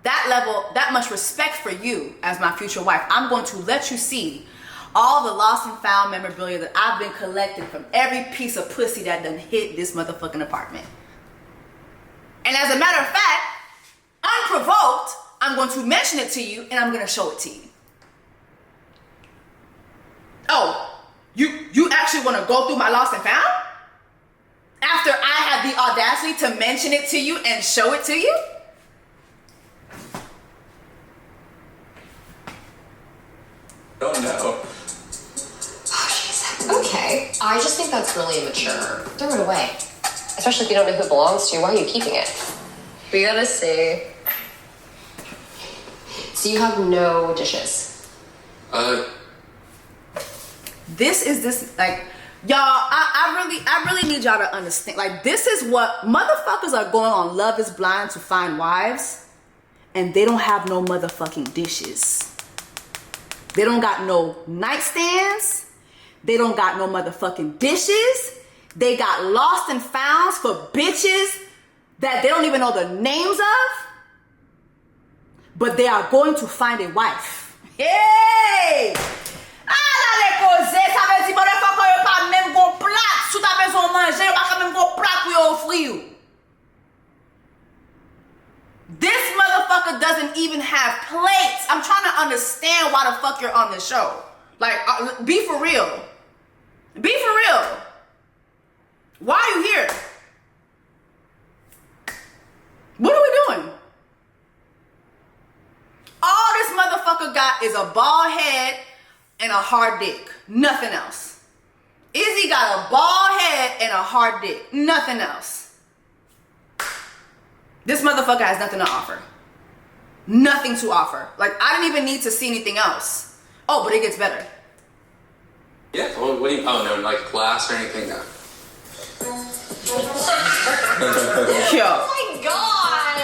[SPEAKER 1] that much respect for you as my future wife. I'm going to let you see all the lost and found memorabilia that I've been collecting from every piece of pussy that done hit this motherfucking apartment. And as a matter of fact, unprovoked, I'm going to mention it to you and I'm going to show it to you. Oh, you actually want to go through my lost and found? After I had the audacity to mention it to you and show it to you?
[SPEAKER 7] Don't know.
[SPEAKER 5] Okay, I just think that's really immature. Throw it away. Especially if you don't know who it belongs to. Why are you keeping it? We gotta see. So you have no dishes?
[SPEAKER 1] This like, y'all, I really need y'all to understand. Like, this is what motherfuckers are going on Love is Blind to find wives, and they don't have no motherfucking dishes. They don't got no nightstands. They don't got no motherfucking dishes. They got lost and founds for bitches that they don't even know the names of. But they are going to find a wife. Hey! This motherfucker doesn't even have plates. I'm trying to understand why the fuck you're on this show. Like, be for real. Be for real. Why are you here? What are we doing? All this motherfucker got is a bald head and a hard dick. Nothing else. Izzy got a bald head and a hard dick. Nothing else. This motherfucker has nothing to offer. Nothing to offer. Like, I didn't even need to see anything else. Oh, but it gets better.
[SPEAKER 6] Yeah, what do you, oh no, like glass or anything? No.
[SPEAKER 1] Yo.
[SPEAKER 5] Oh my god!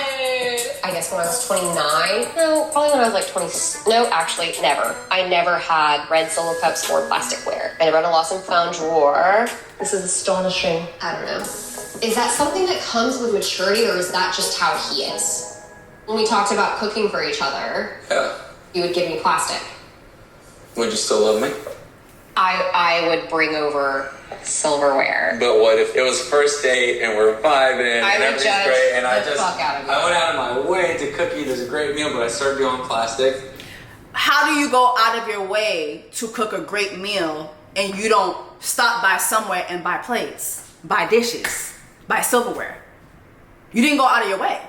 [SPEAKER 5] I guess when I was 29, no, probably when I was like 20, no, actually, never. I never had red solo cups or plasticware. I never had a lost and found drawer. This is astonishing. I don't know. Is that something that comes with maturity, or is that just how he is? When we talked about cooking for each other,
[SPEAKER 6] Yeah.
[SPEAKER 5] you would give me plastic.
[SPEAKER 6] Would you still love me?
[SPEAKER 5] I would bring over silverware.
[SPEAKER 6] But what if it was first date and we're vibing
[SPEAKER 5] I
[SPEAKER 6] and
[SPEAKER 5] would
[SPEAKER 6] everything's
[SPEAKER 5] judge
[SPEAKER 6] great and
[SPEAKER 5] the fuck out of you.
[SPEAKER 6] I went out of my way to cook you this great meal, but I started doing plastic.
[SPEAKER 1] How do you go out of your way to cook a great meal and you don't stop by somewhere and buy plates, buy dishes, buy silverware? You didn't go out of your way.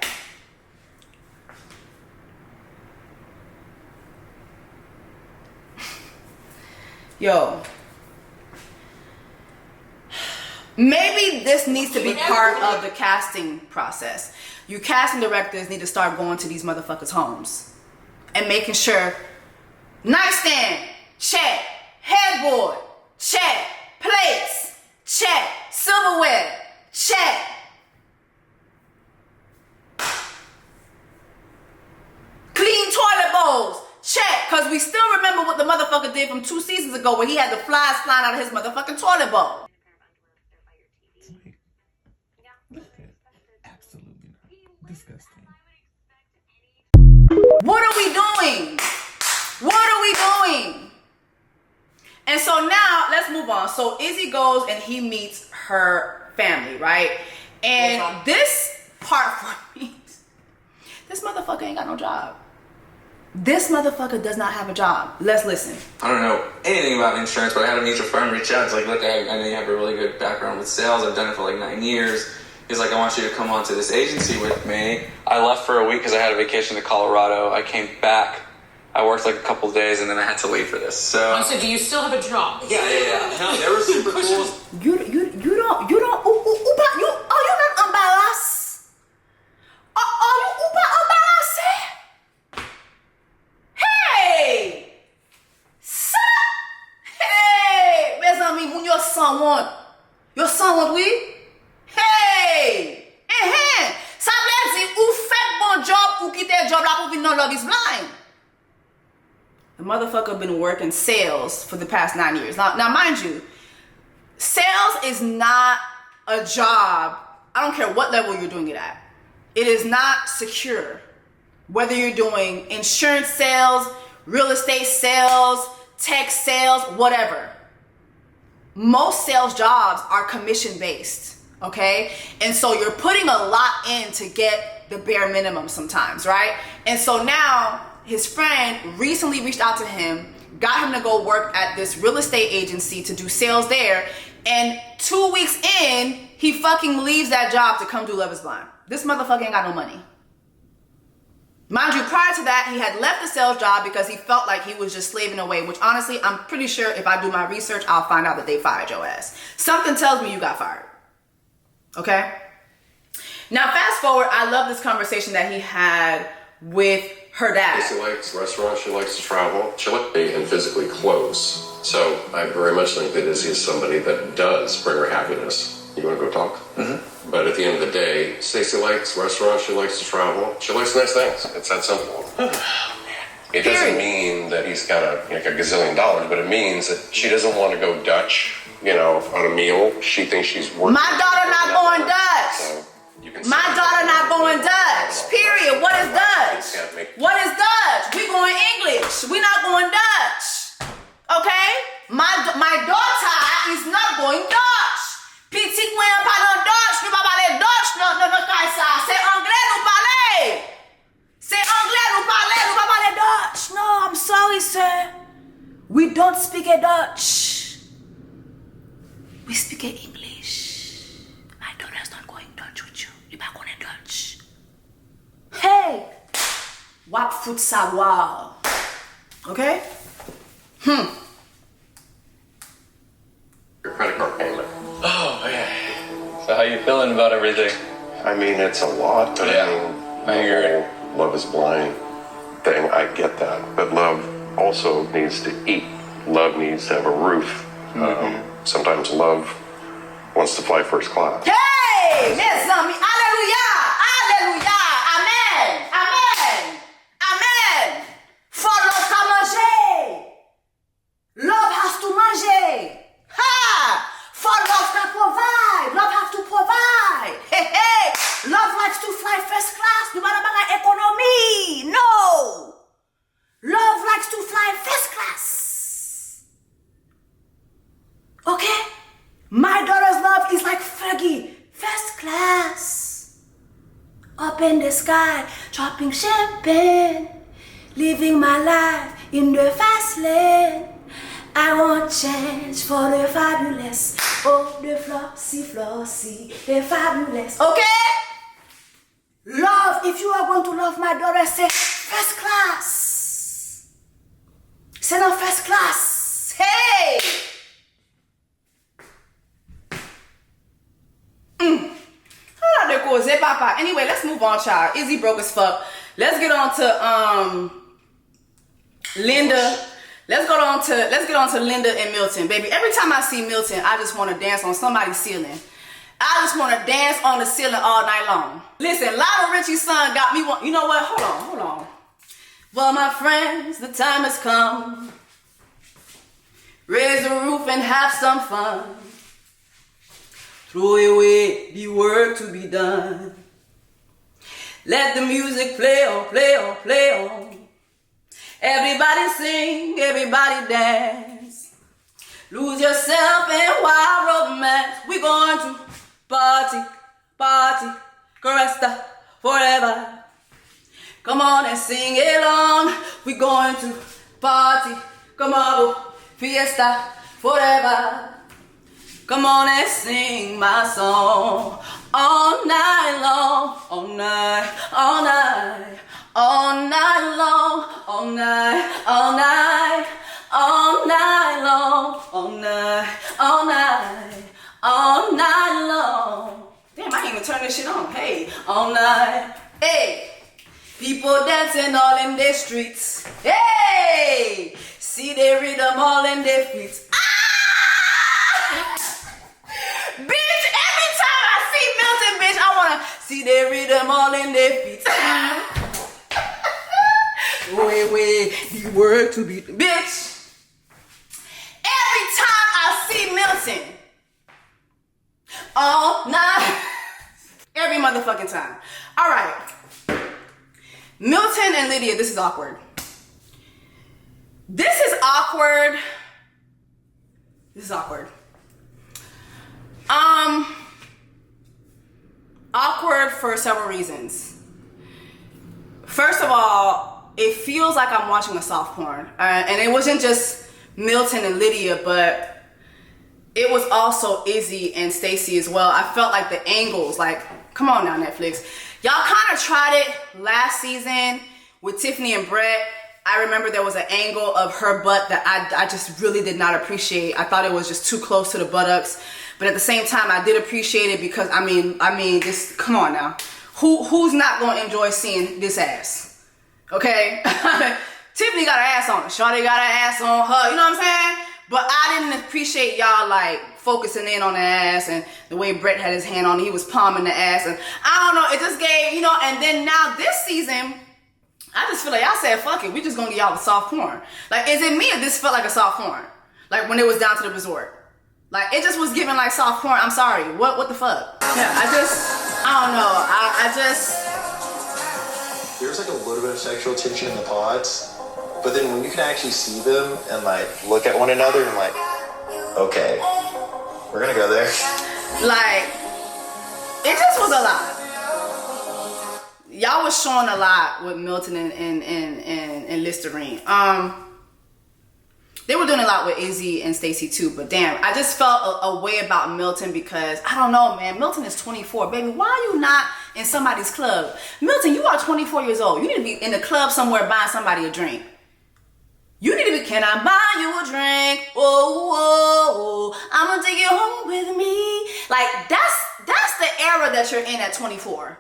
[SPEAKER 1] Yo, maybe this needs to be part of the casting process. You casting directors need to start going to these motherfuckers' homes and making sure nightstand, check, headboard, check, plates, check, silverware, check. Clean toilet bowls, check, because we still remember what the motherfucker did from 2 seasons ago when he had the flies flying out of his motherfucking toilet bowl.
[SPEAKER 8] Absolutely not. Disgusting.
[SPEAKER 1] What are we doing? What are we doing? And so now, let's move on. So Izzy goes and he meets her family, right? And this part for me, this motherfucker ain't got no job. This motherfucker does not have a job. Let's listen.
[SPEAKER 6] I don't know anything about insurance, but I had a mutual friend reach out. It's like, look, I know you have a really good background with sales. I've done it for like 9 years. He's like, I want you to come on to this agency with me. I left for a week because I had a vacation to Colorado. I came back. I worked like a couple of days and then I had to leave for this. So
[SPEAKER 9] do you still have a job?
[SPEAKER 6] yeah. No, they were super cool.
[SPEAKER 1] You don't, you're not embarrassed. Are you embarrassed? Hey! Ça! Hey! Mes amis, moun yo Love is Blind. The motherfucker been working sales for the past 9 years. Now, mind you, sales is not a job. I don't care what level you're doing it at. It is not secure. Whether you're doing insurance sales, real estate sales, tech sales, whatever. Most sales jobs are commission based, okay? And so you're putting a lot in to get the bare minimum sometimes, right? And so now his friend recently reached out to him, got him to go work at this real estate agency to do sales there. And 2 weeks in, he fucking leaves that job to come do Love is Blind. This motherfucker ain't got no money. Mind you, prior to that, he had left the sales job because he felt like he was just slaving away, which honestly, I'm pretty sure if I do my research, I'll find out that they fired your ass. Something tells me you got fired. Okay? Now, fast forward, I love this conversation that he had with her dad.
[SPEAKER 9] She likes restaurants, she likes to travel, she likes to be and physically close. So I very much think that Izzy is somebody that does bring her happiness. You want to go talk? Mm-hmm. But at the end of the day, Stacy likes restaurants, she likes to travel, she likes nice things. It's that simple. It doesn't mean that he's got a gazillion dollars, but it means that she doesn't want to go Dutch, on a meal. She thinks she's worth.
[SPEAKER 1] My daughter not going Dutch. My daughter not going Dutch. Period. What is Dutch? What is Dutch? We going English. We not going Dutch. Okay? My daughter is not going Dutch. Petit coin pas dans Dutch. Nous pas parler Dutch dans ça. C'est anglais nous parler. C'est anglais nous parler. Nous pas parler Dutch. No, I'm sorry, sir. We don't speak a Dutch. We speak a English. My daughter's not going Dutch with you. You're not going Dutch. Hey, wap foot savoir. Okay?
[SPEAKER 9] Your credit card payment.
[SPEAKER 7] Oh, yeah. So how you feeling about everything?
[SPEAKER 9] I mean, it's a lot, but
[SPEAKER 7] I hear it.
[SPEAKER 9] Love is blind thing, I get that. But love also needs to eat. Love needs to have a roof. Sometimes love wants to fly first class.
[SPEAKER 1] Hey, mes amis, alléluia, alléluia, amen, amen, amen. For love to manger. Love has to manger. Ha! For love to provide. Love has to provide. Hey, hey. Love likes to fly first class. No matter about economy. No. Love likes to fly first class. Okay? My daughter's love is like Fergie. First class. Up in the sky. Dropping champagne. Living my life in the fast lane. I won't change for the fabulous. Oh, the flossy, the fabulous. Okay? Love, if you are going to love my daughter, say first class. Say no first class. Hey! Anyway, let's move on, child. Izzy broke as fuck. Let's get on to Linda. Let's get on to Linda and Milton, baby. Every time I see Milton, I just want to dance on somebody's ceiling. I just want to dance on the ceiling all night long. Listen, Lionel Richie's son got me. You know what? Hold on. Well, my friends, the time has come. Raise the roof and have some fun. Throw away the work to be done. Let the music play on, play on, play on. Everybody sing, everybody dance. Lose yourself in wild romance. We're going to party, party, caressa forever. Come on and sing along. We're going to party, come on, fiesta forever. Come on and sing my song all night long, all night, all night. All night long, all night, all night, all night long, all night, all night, all night long. Damn, I can't even turn this shit on. Hey, all night, hey. People dancing all in their streets. Hey, see their rhythm all in their feet. Ah! Bitch, every time I see Milton, bitch, I wanna see their rhythm all in their feet. The word to be. Bitch! Every time I see Milton, all night, every motherfucking time. All right. Milton and Lydia, this is awkward. This is awkward. This is awkward. Awkward for several reasons. First of all, it feels like I'm watching a soft porn. And it wasn't just Milton and Lydia, but it was also Izzy and Stacy as well. I felt like the angles, like, come on now, Netflix. Y'all kind of tried it last season with Tiffany and Brett. I remember there was an angle of her butt that I just really did not appreciate. I thought it was just too close to the buttocks. But at the same time, I did appreciate it because, I mean, just, come on now. Who's not going to enjoy seeing this ass? Okay? Tiffany got her ass on her. Shawty got her ass on her. You know what I'm saying? But I didn't appreciate y'all, like, focusing in on the ass and the way Brett had his hand on it. He was palming the ass. And I don't know. It just gave, you know, and then now this season, I just feel like y'all said, fuck it. We just going to get y'all the soft porn. Like, is it me or this felt like a soft porn? Like, when it was down to the resort. Like, it just was giving, like, soft porn. I'm sorry. What the fuck? Yeah, I don't know. I just...
[SPEAKER 7] There's, like, a little bit of sexual tension in the pods. But then when you can actually see them and, like, look at one another and, like, okay, we're going to go there.
[SPEAKER 1] Like, it just was a lot. Y'all was showing a lot with Milton and Listerine. They were doing a lot with Izzy and Stacy too, but damn, I just felt a way about Milton because, I don't know, man, Milton is 24. Baby, why are you not in somebody's club? Milton, you are 24 years old. You need to be in a club somewhere buying somebody a drink. You need to be, can I buy you a drink? Oh, I'm gonna take you home with me. Like, that's the era that you're in at 24.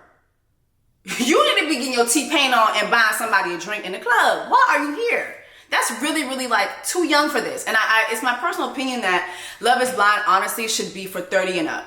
[SPEAKER 1] You need to be getting your T-Pain on and buying somebody a drink in the club. Why are you here? That's really, really, like, too young for this. And it's my personal opinion that Love is Blind, honestly, should be for 30 and up.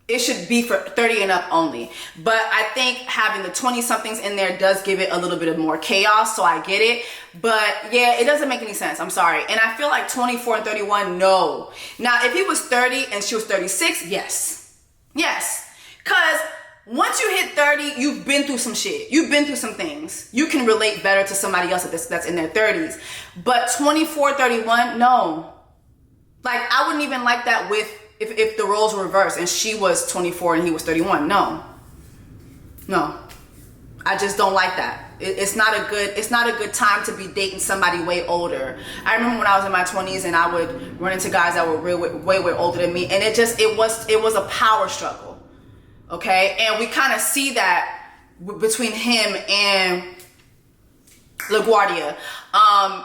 [SPEAKER 1] It should be for 30 and up only. But I think having the 20-somethings in there does give it a little bit of more chaos, so I get it. But, yeah, it doesn't make any sense. I'm sorry. And I feel like 24 and 31, no. Now, if he was 30 and she was 36, yes. Yes. Because once you hit 30, you've been through some shit. You've been through some things. You can relate better to somebody else that's in their 30s. But 24, 31, no. Like, I wouldn't even like that with if the roles were reversed and she was 24 and he was 31. No. I just don't like that. It's not a good time to be dating somebody way older. I remember when I was in my 20s and I would run into guys that were way older than me, and it was a power struggle. Okay, and we kind of see that between him and LaGuardia.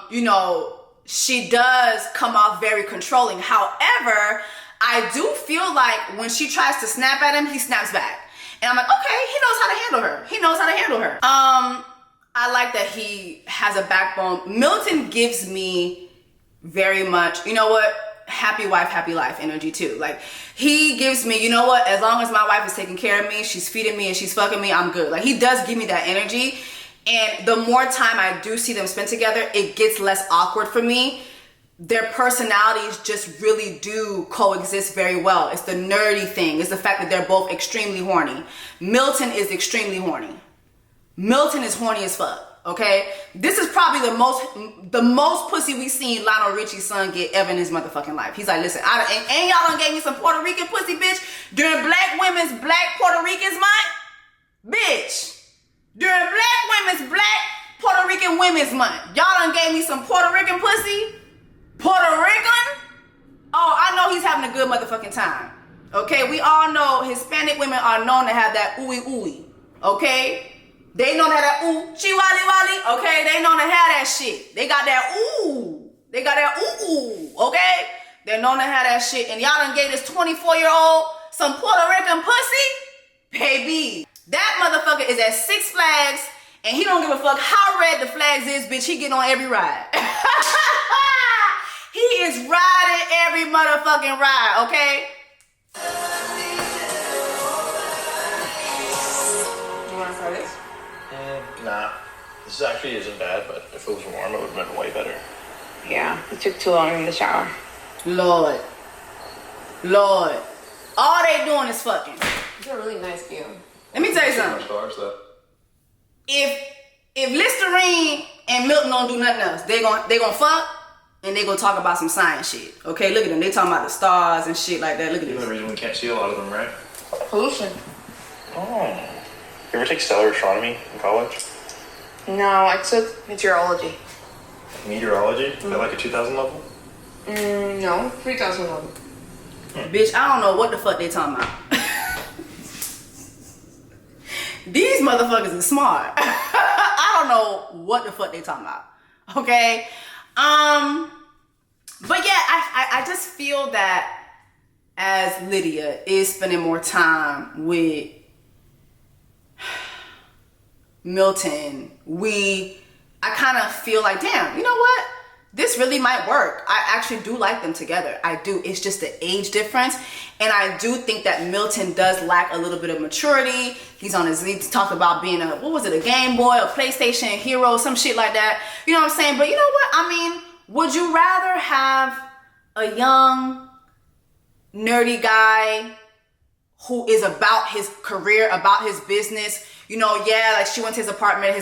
[SPEAKER 1] You know, she does come off very controlling. However, I do feel like when she tries to snap at him, he snaps back. And I'm like, okay, he knows how to handle her. He knows how to handle her. I like that he has a backbone. Milton gives me very much, you know what? Happy wife, happy life energy too. Like, he gives me, you know what, as long as my wife is taking care of me, she's feeding me and she's fucking me, I'm good. Like, he does give me that energy. And the more time I do see them spend together, it gets less awkward for me. Their personalities just really do coexist very well. It's the nerdy thing. It's the fact that they're both extremely horny. Milton is extremely horny. Milton is horny as fuck. Okay, this is probably the most pussy we seen Lionel Richie's son get ever in his motherfucking life. He's like, listen, and y'all done gave me some Puerto Rican pussy, bitch, during Black Puerto Ricans month, bitch. During Black Puerto Rican Women's Month, y'all done gave me some Puerto Rican pussy. Puerto Rican? Oh, I know he's having a good motherfucking time. Okay, we all know Hispanic women are known to have that ooey ooey. Okay. They know that ooh, chiwali wali, okay? They know to have that shit. They got that ooh. They got that ooh, okay? They're known to have that shit. And y'all done gave this 24-year-old some Puerto Rican pussy? Baby, that motherfucker is at Six Flags, and he don't give a fuck how red the flags is, bitch. He get on every ride. He is riding every motherfucking ride, okay? You wanna try this?
[SPEAKER 7] Nah. This actually isn't bad, but if it was warm, it would have been way better.
[SPEAKER 2] Yeah, it took too long in the shower.
[SPEAKER 1] Lord. All they doing is fucking.
[SPEAKER 5] It's a really nice view.
[SPEAKER 1] Let me tell you something. If Listerine and Milton don't do nothing else, they gonna fuck and they gonna talk about some science shit. Okay, look at them. They talking about the stars and shit like that. Look at
[SPEAKER 7] The
[SPEAKER 1] this.
[SPEAKER 7] reason we can't see a lot of them, right?
[SPEAKER 2] Pollution.
[SPEAKER 7] Oh. You ever take stellar astronomy in college?
[SPEAKER 2] No, I took meteorology.
[SPEAKER 7] Meteorology? At like a 2000 level?
[SPEAKER 2] No, 3000 level.
[SPEAKER 1] Bitch, I don't know what the fuck they talking about. These motherfuckers is smart. I don't know what the fuck they talking about. Okay? But yeah, I just feel that as Lydia is spending more time with Milton, I kind of feel like, damn, you know what? This really might work. I actually do like them together. I do. It's just the age difference. And I do think that Milton does lack a little bit of maturity. He talked about being a Game Boy, a PlayStation hero, some shit like that. You know what I'm saying? But you know what? I mean, would you rather have a young, nerdy guy who is about his career, about his business? You know, yeah, like she went to his apartment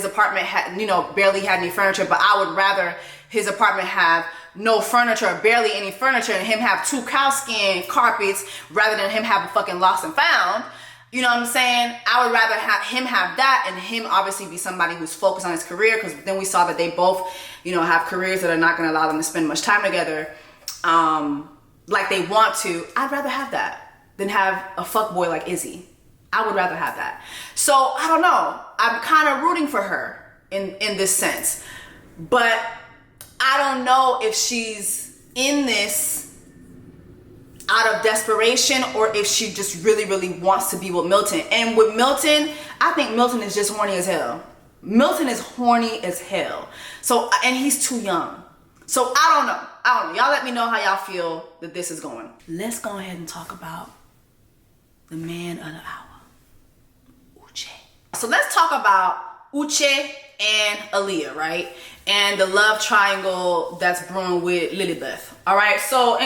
[SPEAKER 1] had, barely had any furniture, but I would rather his apartment have no furniture, barely any furniture, and him have 2 cowskin carpets rather than him have a fucking lost and found. You know what I'm saying? I would rather have him have that and him obviously be somebody who's focused on his career, because then we saw that they both, have careers that are not going to allow them to spend much time together like they want to. I'd rather have that than have a fuckboy like Izzy. I would rather have that. So, I don't know. I'm kind of rooting for her in this sense. But I don't know if she's in this out of desperation or if she just really, really wants to be with Milton. And with Milton, I think Milton is just horny as hell. Milton is horny as hell. So, and he's too young. So, I don't know. Y'all let me know how y'all feel that this is going. Let's go ahead and talk about the man of the hour. Uche. So let's talk about Uche and Aaliyah, right? And the love triangle that's brewing with Lilybeth. All right, so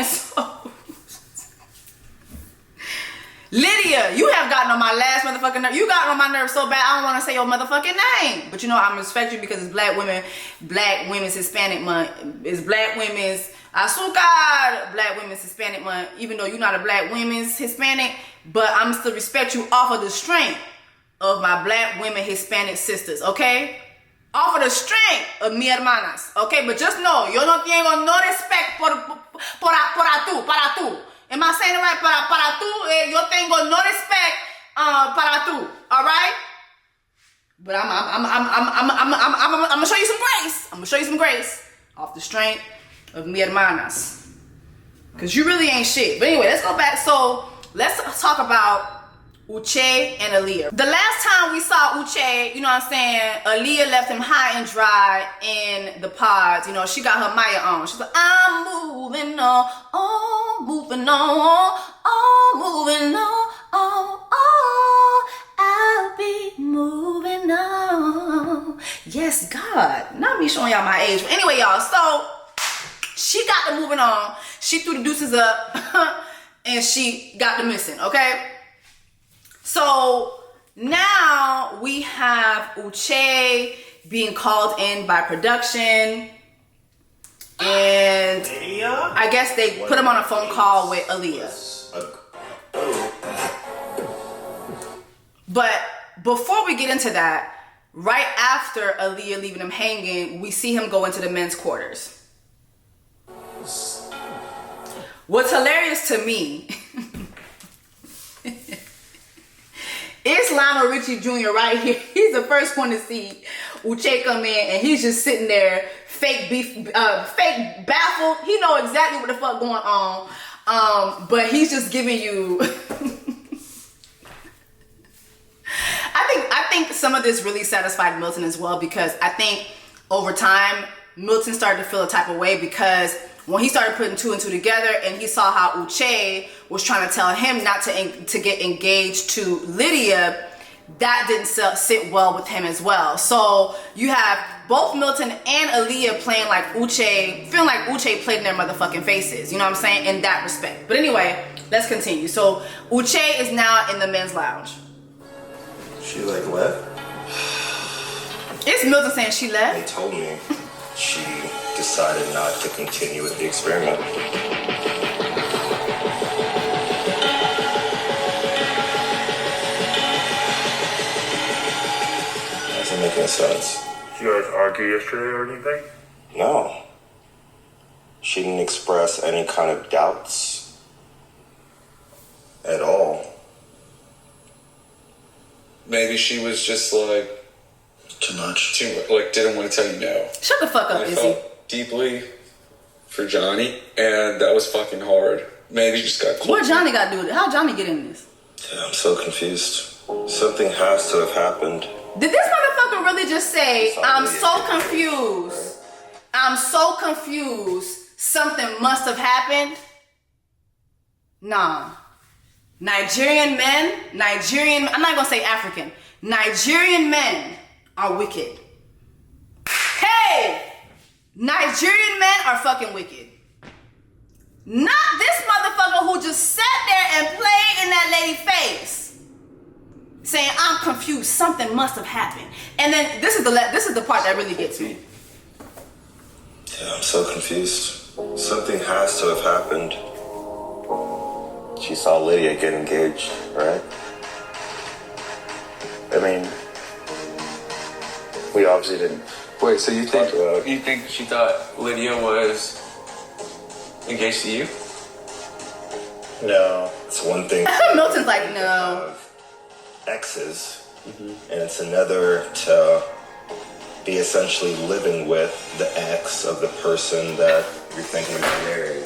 [SPEAKER 1] Lydia, you have gotten on my last motherfucking nerve. You got on my nerves so bad I don't want to say your motherfucking name. But I'm respect you because it's Black Women's Hispanic Month. It's Black Women's Azúcar, Black Women's Hispanic Month. Even though you're not a Black Women's Hispanic, but I'm still respect you off of the strength of my Black women Hispanic sisters, okay? Off of the strength of mi hermanas, okay? But just know, yo no tengo no respect para tú. Am I saying it right? Para tú, yo tengo no respect para tú, all right? But I'm gonna show you some grace. I'm gonna show you some grace off the strength of mi hermanas, cause you really ain't shit. But anyway, let's go back. So let's talk about Uche and Aaliyah. The last time we saw Uche, Aaliyah left him high and dry in the pods. She got her Maya on. She's like, I'm moving on, moving on, moving on, I'll be moving on. Yes, God. Not me showing y'all my age. But anyway, y'all, so she got the moving on. She threw the deuces up and she got the missing, okay? So now we have Uche being called in by production, and I guess they put him on a phone call with Aaliyah. But before we get into that, right after Aaliyah leaving him hanging, we see him go into the men's quarters. What's hilarious to me it's Lionel Richie Jr. right here. He's the first one to see Uche come in, and he's just sitting there, fake baffled. He know exactly what the fuck going on, but he's just giving you. I think some of this really satisfied Milton as well, because I think over time Milton started to feel a type of way, because when he started putting 2 and 2 together and he saw how Uche was trying to tell him not to get engaged to Lydia, that didn't sit well with him as well. So you have both Milton and Aaliyah playing like Uche, feeling like Uche played in their motherfucking faces. You know what I'm saying? In that respect. But anyway, let's continue. So Uche is now in the men's lounge.
[SPEAKER 7] She like left?
[SPEAKER 1] It's Milton saying she left.
[SPEAKER 7] They told me she decided not to continue with the experiment. Doesn't make any sense.
[SPEAKER 10] Did you guys argue yesterday or anything?
[SPEAKER 7] No. She didn't express any kind of doubts at all.
[SPEAKER 6] Maybe she was just like
[SPEAKER 7] Too much.
[SPEAKER 6] Didn't want to tell you no.
[SPEAKER 1] Shut the fuck up,
[SPEAKER 6] I
[SPEAKER 1] Izzy.
[SPEAKER 6] felt deeply for Johnny, and that was fucking hard. Maybe just got cold.
[SPEAKER 1] What Johnny got to do with it? How Johnny get in this?
[SPEAKER 7] Yeah, I'm so confused. Something has to have happened.
[SPEAKER 1] Did this motherfucker really just say, I'm so confused. I'm so confused. Something must have happened? Nah. Nigerian men, I'm not gonna say African. Nigerian men are wicked. Hey! Nigerian men are fucking wicked. Not this motherfucker who just sat there and played in that lady's face, saying, I'm confused, something must have happened. And then this is the part that really gets me.
[SPEAKER 7] Yeah, I'm so confused. Something has to have happened. She saw Lydia get engaged, right? I mean, we obviously didn't.
[SPEAKER 6] Wait, so you think she thought Lydia was engaged to you?
[SPEAKER 7] No, it's one thing.
[SPEAKER 1] Milton's like, no.
[SPEAKER 7] Exes, and it's another to be essentially living with the ex of the person that you're thinking about marrying.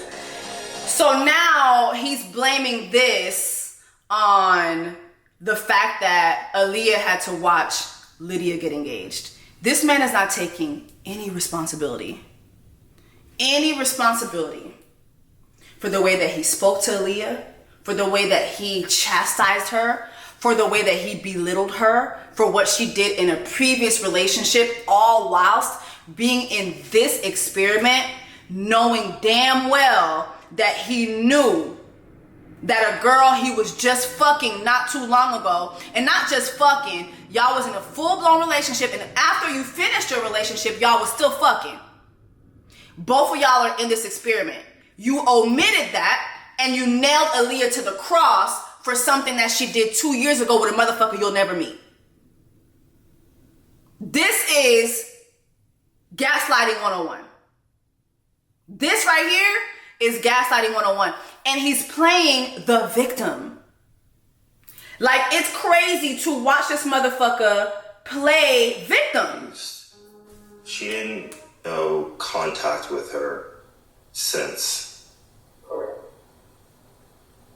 [SPEAKER 1] So now he's blaming this on the fact that Aaliyah had to watch Lydia get engaged. This man is not taking any responsibility for the way that he spoke to Aaliyah, for the way that he chastised her, for the way that he belittled her, for what she did in a previous relationship, all whilst being in this experiment, knowing damn well that he knew that a girl he was just fucking not too long ago, and not just fucking, y'all was in a full-blown relationship, and after you finished your relationship, y'all was still fucking. Both of y'all are in this experiment. You omitted that, and you nailed Aaliyah to the cross for something that she did 2 years ago with a motherfucker you'll never meet. This is gaslighting 101. This right here is gaslighting 101. And he's playing the victim. Like, it's crazy to watch this motherfucker play victim.
[SPEAKER 7] She didn't know contact with her since.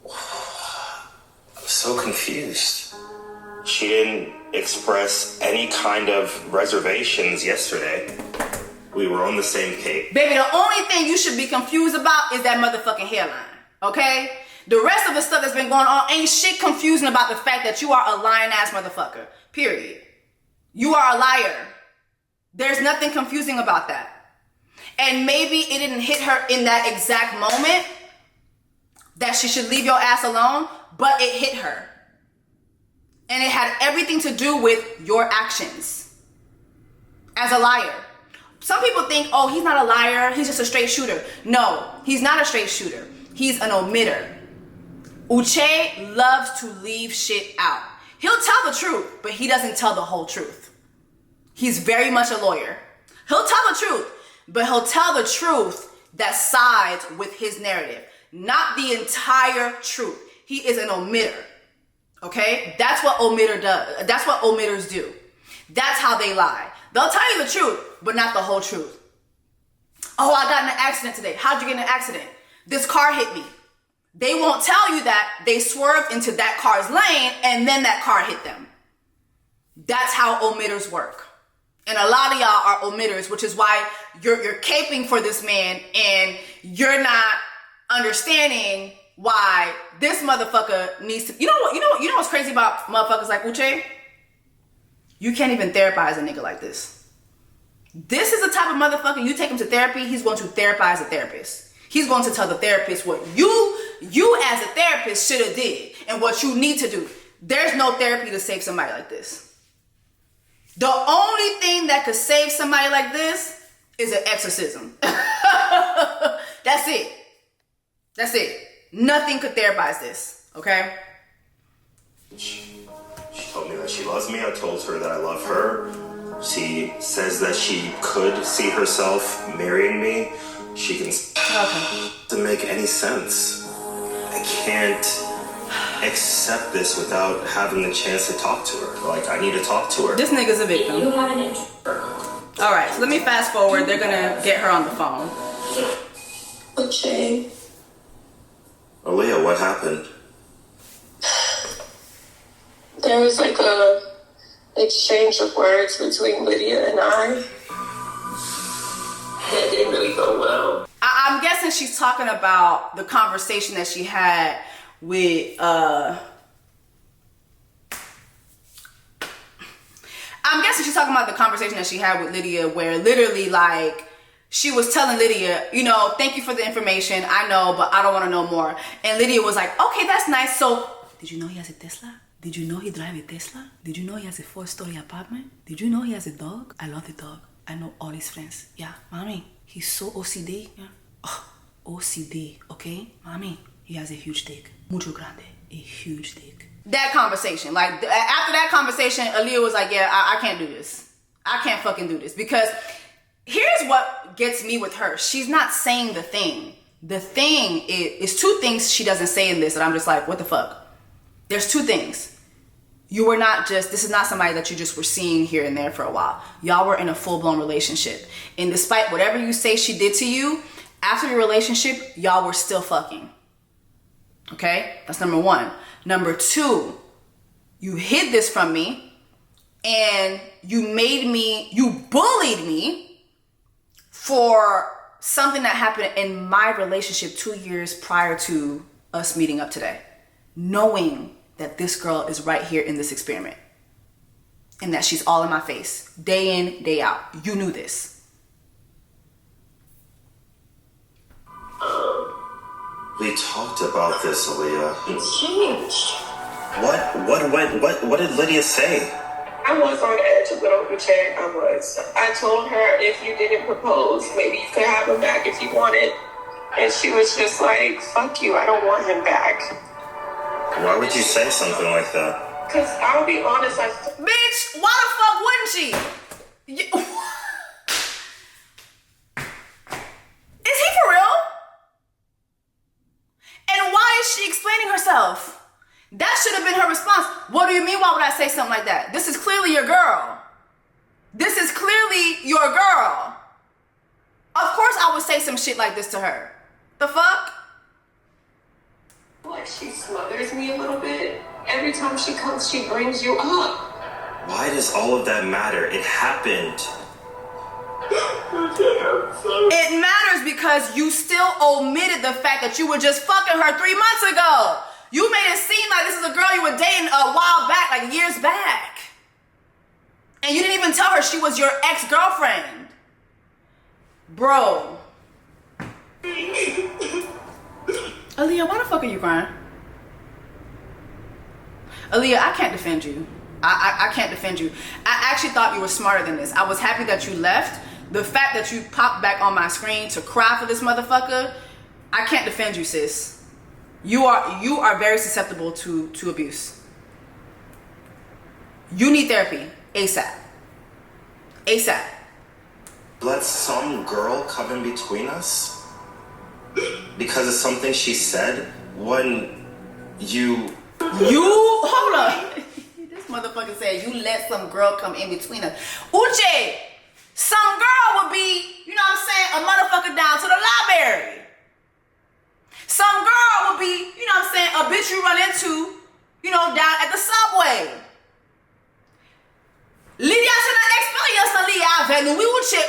[SPEAKER 7] I'm so confused. She didn't express any kind of reservations yesterday. We were on the same page.
[SPEAKER 1] Baby, the only thing you should be confused about is that motherfucking hairline, okay? The rest of the stuff that's been going on ain't shit confusing about the fact that you are a lying ass motherfucker, period. You are a liar. There's nothing confusing about that. And maybe it didn't hit her in that exact moment that she should leave your ass alone, but it hit her. And it had everything to do with your actions as a liar. Some people think, oh, he's not a liar, he's just a straight shooter. No, he's not a straight shooter. He's an omitter. Uche loves to leave shit out. He'll tell the truth, but he doesn't tell the whole truth. He's very much a lawyer. He'll tell the truth, but he'll tell the truth that sides with his narrative, not the entire truth. He is an omitter. Okay? That's what omitter does. That's what omitters do. That's how they lie. They'll tell you the truth, but not the whole truth. Oh, I got in an accident today. How'd you get in an accident? This car hit me. They won't tell you that they swerved into that car's lane and then that car hit them. That's how omitters work. And a lot of y'all are omitters, which is why you're caping for this man and you're not understanding why this motherfucker needs to. You know what's crazy about motherfuckers like Uche? You can't even therapize a nigga like this. This is the type of motherfucker, you take him to therapy, he's going to therapize the therapist. He's going to tell the therapist what you as a therapist should have did and what you need to do. There's no therapy to save somebody like this. The only thing that could save somebody like this is an exorcism. That's it. That's it. Nothing could therapize this, okay?
[SPEAKER 10] She told me that she loves me. I told her that I love her. She says that she could see herself marrying me. She can...
[SPEAKER 1] Okay.
[SPEAKER 10] Doesn't make any sense. I can't accept this without having the chance to talk to her. Like, I need to talk to her.
[SPEAKER 1] This nigga's a victim.
[SPEAKER 3] You have an introvert.
[SPEAKER 1] All right, so let me fast forward. They're gonna get her on the phone.
[SPEAKER 5] Uche.
[SPEAKER 10] Aaliyah, what happened?
[SPEAKER 5] There was like a exchange of words between Lydia and I. That didn't really go well.
[SPEAKER 1] I'm guessing she's talking about the conversation that she had with I'm guessing she's talking about the conversation that she had with Lydia, where literally like she was telling Lydia, you know, thank you for the information, I know, but I don't want to know more. And Lydia was like, okay, that's nice. So did you know he has a Tesla? Did you know he drives a Tesla? Did you know he has a 4-story apartment? Did you know he has a dog? I love the dog. I know all his friends. Yeah, mommy, he's so OCD. Yeah. Oh, OCD, okay? Mommy, he has a huge dick. Mucho grande. A huge dick. That conversation, like after that conversation, Aaliyah was like, yeah, I can't do this. I can't fucking do this. Because here's what gets me with her. She's not saying the thing. The thing is two things she doesn't say in this that I'm just like, what the fuck? There's two things. You were not just, this is not somebody that you just were seeing here and there for a while. Y'all were in a full-blown relationship. And despite whatever you say she did to you, after your relationship, y'all were still fucking. Okay? That's number one. Number two, you hid this from me and you bullied me for something that happened in my relationship 2 years prior to us meeting up today. Knowing that this girl is right here in this experiment and that she's all in my face, day in, day out. You knew this.
[SPEAKER 10] We talked about this, Aaliyah.
[SPEAKER 5] It's changed.
[SPEAKER 10] What did Lydia say?
[SPEAKER 5] I was on edge a little bit. I told her if you didn't propose, maybe you could have him back if you wanted. And she was just like, fuck you, I don't want him back.
[SPEAKER 10] Why would you say something like that?
[SPEAKER 5] Because I'll be honest,
[SPEAKER 1] Bitch, why the fuck wouldn't she? Is he for real? And why is she explaining herself? That should have been her response. What do you mean, why would I say something like that? This is clearly your girl. This is clearly your girl. Of course I would say some shit like this to her. The fuck?
[SPEAKER 5] Like she smothers me a little bit. Every time she comes, she brings you up.
[SPEAKER 10] Why does all of that matter? It happened.
[SPEAKER 1] It matters because you still omitted the fact that you were just fucking her 3 months ago. You made it seem like this is a girl you were dating a while back, like years back. And you didn't even tell her she was your ex-girlfriend. Bro. Aaliyah, why the fuck are you crying? Aaliyah, I can't defend you. I can't defend you. I actually thought you were smarter than this. I was happy that you left. The fact that you popped back on my screen to cry for this motherfucker, I can't defend you, sis. You are very susceptible to abuse. You need therapy ASAP. ASAP.
[SPEAKER 10] Let some girl come in between us because of something she said when you
[SPEAKER 1] hold on. This motherfucker said you let some girl come in between us. Uche, some girl would be, you know what I'm saying, a motherfucker down to the library. Some girl would be, you know what I'm saying, a bitch you run into, you know, down at the subway. Lydia said na experience na liya avec nous. Uche,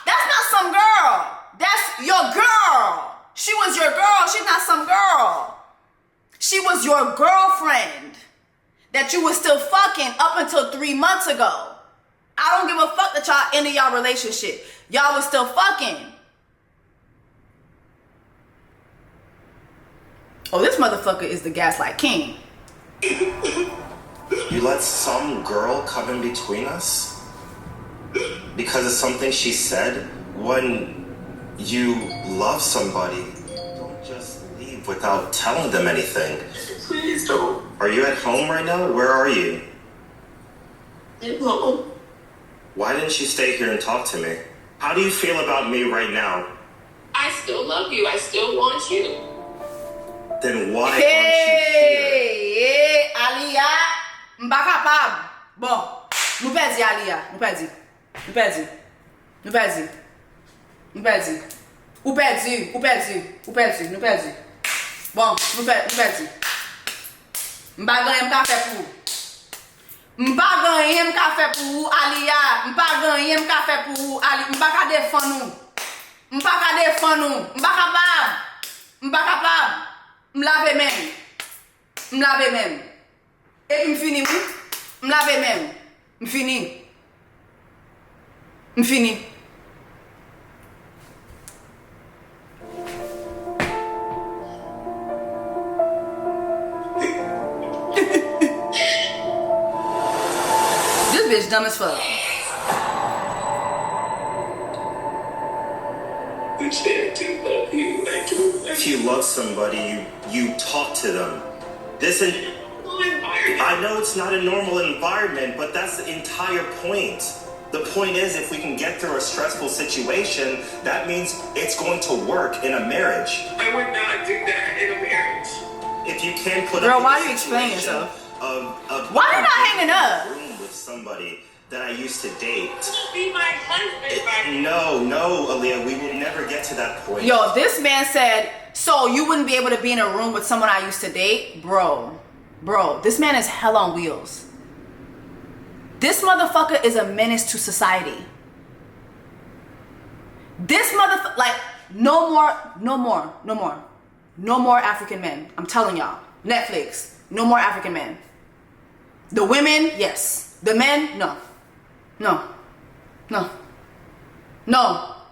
[SPEAKER 1] that's not some girl. That's your girl. She was your girl. She's not some girl. She was your girlfriend that you was still fucking up until 3 months ago. I don't give a fuck that y'all ended y'all relationship. Y'all was still fucking. Oh, this motherfucker is the gaslight king.
[SPEAKER 10] You let some girl come in between us because of something she said? When you love somebody, don't just leave without telling them anything.
[SPEAKER 11] Please don't.
[SPEAKER 10] Are you at home right now? Where are you?
[SPEAKER 11] At home.
[SPEAKER 10] Why didn't you stay here and talk to me? How do you feel about me right now?
[SPEAKER 11] I still love you. I still want you.
[SPEAKER 10] Then why aren't you here?
[SPEAKER 1] Hey, Aaliyah, m'bakapab. Bon, nou perdi Aaliyah, nou perdi. Nou perdi. Nou perdi. Nou perdi. Ou perdi, ou perdi, ou perdi, nou perdi. Bon, nou perdi. M'pa ganyen m'ka fè pou. M'pa ganyen m'ka fè pou Aaliyah. M'pa ganyen m'ka fè pou Aaliyah. M'pa ka defan nou. M'pa ka defan nou. M'pa kapab. M'pa kapab. M'lave men. M'lave men. Et puis m'fini, oui. M'lave men. M'fini. M'fini. This bitch dumb as fuck.
[SPEAKER 10] If you love somebody, you talk to them. I know it's not a normal environment, but that's the entire point. The point is, if we can get through a stressful situation, that means it's going to work in a marriage.
[SPEAKER 11] I would not do that in a marriage.
[SPEAKER 10] If you can't put
[SPEAKER 1] Girl,
[SPEAKER 10] up
[SPEAKER 1] why
[SPEAKER 10] with
[SPEAKER 1] are you
[SPEAKER 10] the
[SPEAKER 1] explaining
[SPEAKER 10] situation
[SPEAKER 1] yourself? Why are you not hanging up?
[SPEAKER 10] Room with somebody that I used to date.
[SPEAKER 11] Be my husband.
[SPEAKER 10] No, Aaliyah, we will never get to that point.
[SPEAKER 1] Yo, this man said, so you wouldn't be able to be in a room with someone I used to date? Bro, this man is hell on wheels. This motherfucker is a menace to society. This motherfucker, like, no more African men. I'm telling y'all. Netflix, no more African men. The women, yes. The men, no.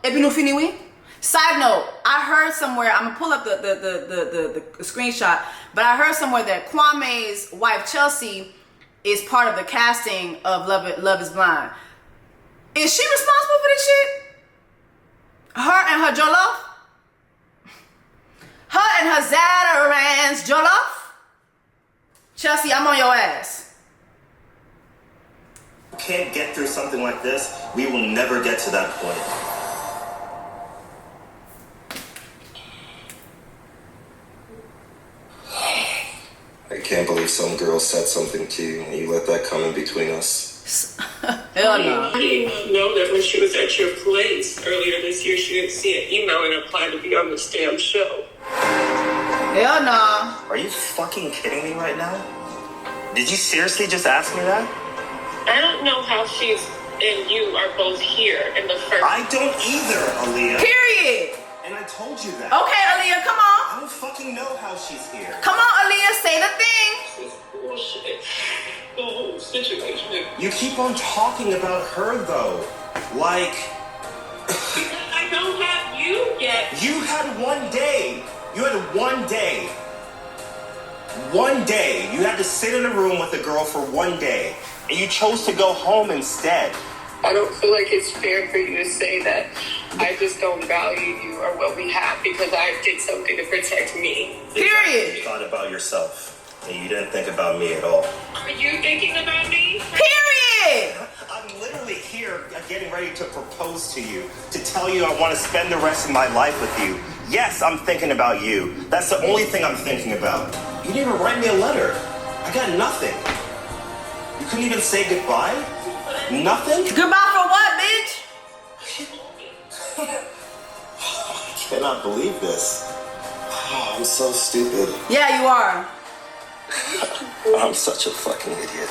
[SPEAKER 1] Et puis nous fini, oui? Side note, I heard somewhere, I'm gonna pull up the screenshot, but I heard somewhere that Kwame's wife Chelsea is part of the casting of Love is Blind. Is she responsible for this shit? Her and her jollof? Her and her Zatarans jollof? Chelsea, I'm on your ass.
[SPEAKER 10] Can't get through something like this, we will never get to that point. I can't believe some girl said something to you and you let that come in between us.
[SPEAKER 1] Hell no.
[SPEAKER 11] I didn't know that when she was at your place earlier this year, she didn't see an email and applied to be on this damn show.
[SPEAKER 1] Hell no.
[SPEAKER 10] Are you fucking kidding me right now? Did you seriously just ask me that?
[SPEAKER 11] I don't know how she's and you are both here in the first.
[SPEAKER 10] I don't either, Aaliyah.
[SPEAKER 1] Period.
[SPEAKER 10] And I told you that.
[SPEAKER 1] Okay, Aaliyah, come on.
[SPEAKER 10] I don't fucking know how she's here.
[SPEAKER 1] Come on, Aaliyah, say the thing.
[SPEAKER 11] This is bullshit. The whole situation.
[SPEAKER 10] You keep on talking about her though. Like.
[SPEAKER 11] Because I don't have you yet.
[SPEAKER 10] You had 1 day. You had 1 day. 1 day. You had to sit in a room with a girl for 1 day. And you chose to go home instead.
[SPEAKER 11] I don't feel like it's fair for you to say that I just don't value you or what we have because I did something to protect me.
[SPEAKER 1] Period.
[SPEAKER 10] You thought about yourself. And you didn't think about me at all.
[SPEAKER 11] Are you thinking about me?
[SPEAKER 1] Period.
[SPEAKER 10] I'm literally here getting ready to propose to you. To tell you I want to spend the rest of my life with you. Yes, I'm thinking about you. That's the only thing I'm thinking about. You didn't even write me a letter. I got nothing. You couldn't even say goodbye? Nothing?
[SPEAKER 1] Goodbye for what, bitch?
[SPEAKER 10] I cannot believe this. Oh, I'm so stupid.
[SPEAKER 1] Yeah, you are.
[SPEAKER 10] I'm such a fucking idiot.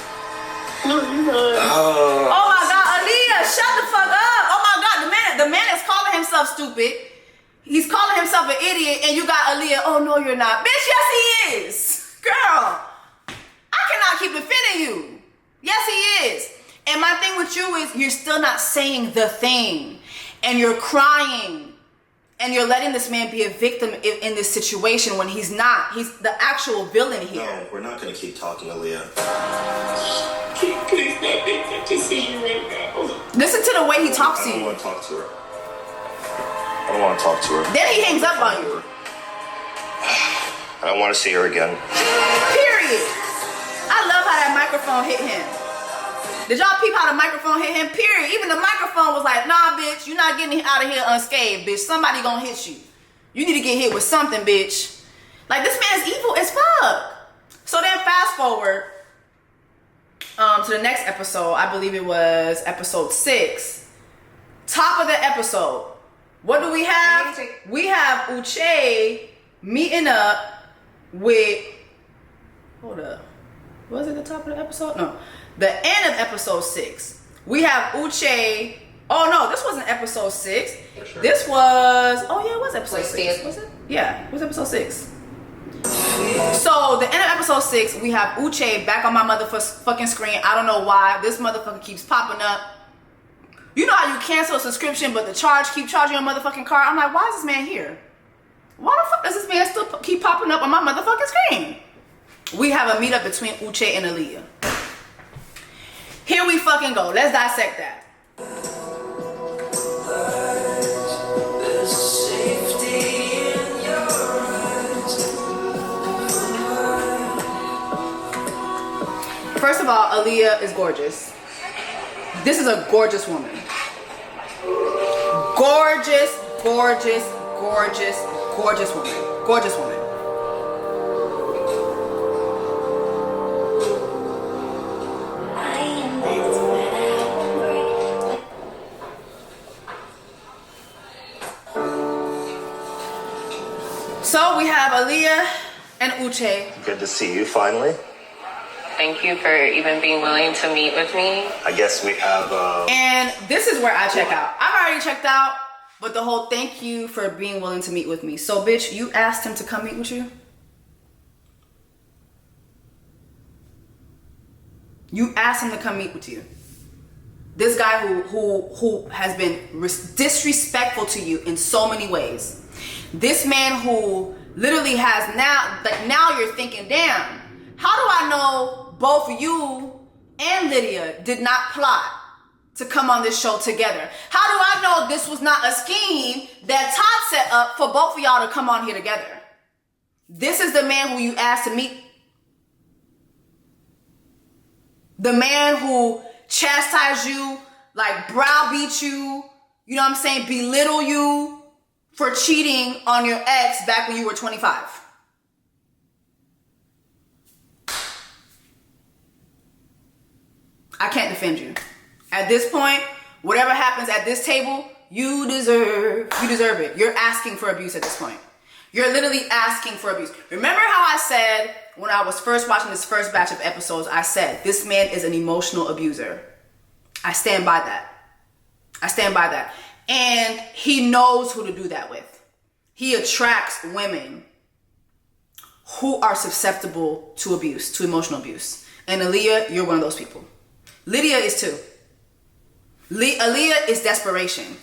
[SPEAKER 11] No, you're not.
[SPEAKER 1] Oh my God, Aaliyah, shut the fuck up. Oh my God, the man is calling himself stupid. He's calling himself an idiot, and you got Aaliyah. Oh no, you're not, bitch. Yes, he is, girl. I cannot keep defending you. Yes, he is. And my thing with you is you're still not saying the thing. And you're crying. And you're letting this man be a victim in this situation when he's not. He's the actual villain here.
[SPEAKER 10] No, we're not going to keep talking, Aaliyah.
[SPEAKER 11] Please not make that decision right now.
[SPEAKER 1] Listen to the way he talks to you.
[SPEAKER 10] I don't want to talk to her. I don't want to talk to her.
[SPEAKER 1] Then he hangs up on you.
[SPEAKER 10] I don't want to see her again.
[SPEAKER 1] Period. I love how that microphone hit him. Did y'all peep how the microphone hit him? Period. Even the microphone was like, nah, bitch, you're not getting out of here unscathed, bitch. Somebody gonna hit you. You need to get hit with something, bitch. Like, this man is evil as fuck. So then fast forward to the next episode. I believe it was episode 6. Top of the episode. What do we have? We have Uche meeting up with, hold up. Was it the top of the episode? No. The end of episode 6. We have Uche. Oh no, this wasn't episode 6. Sure. This was, oh yeah, it was episode 6. Was it? Yeah, it was episode 6. So the end of episode 6, we have Uche back on my motherfucking screen. I don't know why. This motherfucker keeps popping up. You know how you cancel a subscription, but the charge keep charging your motherfucking card? I'm like, why is this man here? Why the fuck does this man still keep popping up on my motherfucking screen? We have a meetup between Uche and Aaliyah. Here we fucking go. Let's dissect that. First of all, Aaliyah is gorgeous. This is a gorgeous woman. Gorgeous, gorgeous, gorgeous, gorgeous woman. Gorgeous woman. So we have Aaliyah and Uche.
[SPEAKER 10] Good to see you finally.
[SPEAKER 11] Thank you for even being willing to meet with me.
[SPEAKER 10] I guess we have
[SPEAKER 1] And this is where I check out. I've already checked out, but the whole thank you for being willing to meet with me. So bitch, you asked him to come meet with you? You asked him to come meet with you. This guy who has been disrespectful to you in so many ways. This man who literally has now you're thinking, damn, how do I know both you and Lydia did not plot to come on this show together? How do I know this was not a scheme that Todd set up for both of y'all to come on here together? This is the man who you asked to meet. The man who chastised you, like browbeat you, you know what I'm saying, belittle you for cheating on your ex back when you were 25. I can't defend you. At this point, whatever happens at this table, you deserve it. You're asking for abuse at this point. You're literally asking for abuse. Remember how I said when I was first watching this first batch of episodes, I said, this man is an emotional abuser. I stand by that. I stand by that. And he knows who to do that with. He attracts women who are susceptible to abuse, to emotional abuse. And Aaliyah, you're one of those people. Lydia is too. Aaliyah is desperation.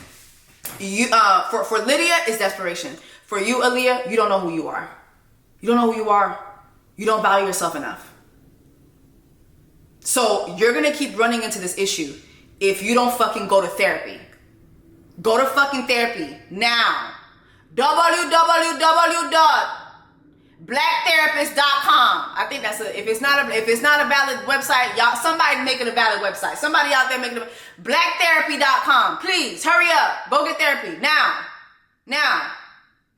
[SPEAKER 1] For Lydia, it's desperation. For you, Aaliyah, you don't know who you are. You don't know who you are. You don't value yourself enough. So you're going to keep running into this issue if you don't fucking go to therapy. Go to fucking therapy now. www.blacktherapist.com. I think that's if it's not a valid website, y'all, somebody make it a valid website. Somebody out there make it a blacktherapy.com. Please hurry up. Go get therapy now. Now.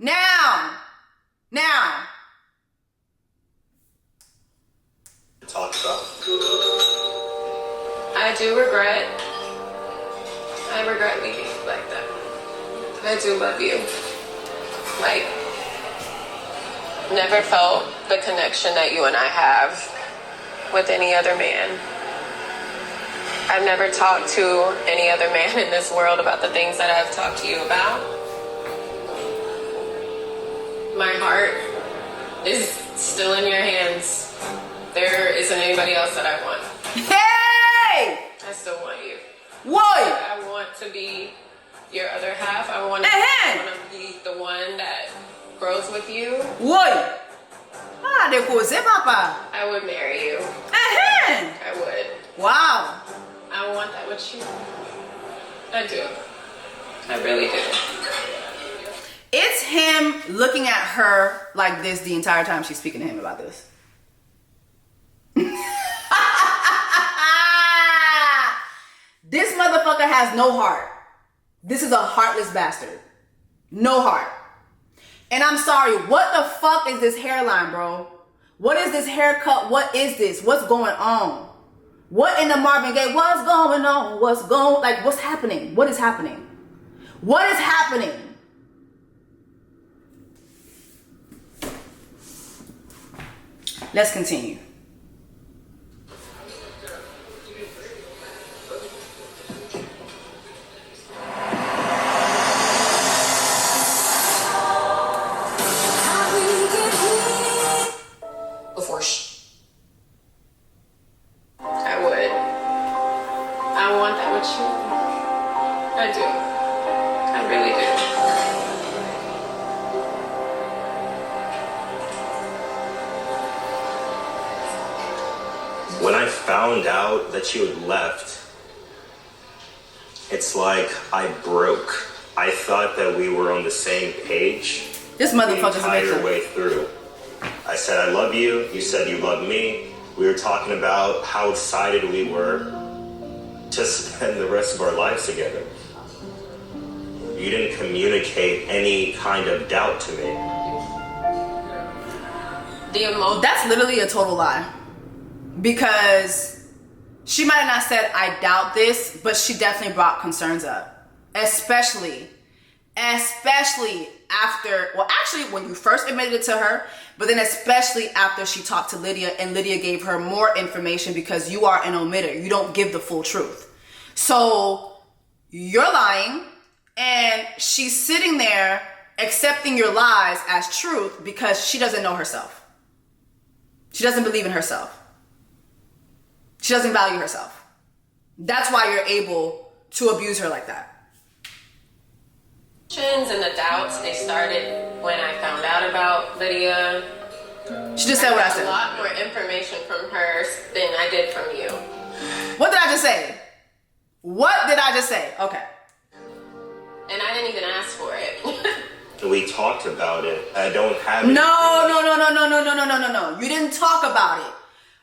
[SPEAKER 1] Now. Now.
[SPEAKER 10] Talk about.
[SPEAKER 11] I do regret. I regret leaving you like that. I do love you. Like, never felt the connection that you and I have with any other man. I've never talked to any other man in this world about the things that I've talked to you about. My heart is still in your hands. There isn't anybody else that I want.
[SPEAKER 1] Hey!
[SPEAKER 11] I still want you.
[SPEAKER 1] What?
[SPEAKER 11] I want to be your other half. I want to be the one that grows with you.
[SPEAKER 1] What? Ah, de coisa, papa.
[SPEAKER 11] I would marry you.
[SPEAKER 1] I
[SPEAKER 11] would.
[SPEAKER 1] Wow.
[SPEAKER 11] I want that with you. I do. I really do.
[SPEAKER 1] It's him looking at her like this the entire time she's speaking to him about this. This motherfucker has no heart. This is a heartless bastard. No heart. And I'm sorry, what the fuck is this hairline, bro? What is this haircut? What is this? What's going on? What in the Marvin Gaye? What's going on? What's happening? What is happening? What is happening? Let's continue.
[SPEAKER 11] I would. I want that with you. I do. I really do.
[SPEAKER 10] When I found out that you had left, it's like I broke. I thought that we were on the same page.
[SPEAKER 1] This motherfucker's
[SPEAKER 10] the entire way through. I said I love you. You said you love me. We were talking about how excited we were to spend the rest of our lives together. You didn't communicate any kind of doubt to me.
[SPEAKER 1] That's literally a total lie. Because she might have not said, I doubt this, but she definitely brought concerns up. Especially after, well, actually, when you first admitted it to her, but then especially after she talked to Lydia and Lydia gave her more information because you are an omitter. You don't give the full truth. So you're lying and she's sitting there accepting your lies as truth because she doesn't know herself. She doesn't believe in herself. She doesn't value herself. That's why you're able to abuse her like that.
[SPEAKER 11] And the doubts, they started when I found out about Lydia.
[SPEAKER 1] She just said what I said.
[SPEAKER 11] A lot more information from her than I did from you.
[SPEAKER 1] What did I just say? What did I just say? Okay.
[SPEAKER 11] And I didn't even ask for it.
[SPEAKER 10] We talked about it. I don't have it.
[SPEAKER 1] No. You didn't talk about it.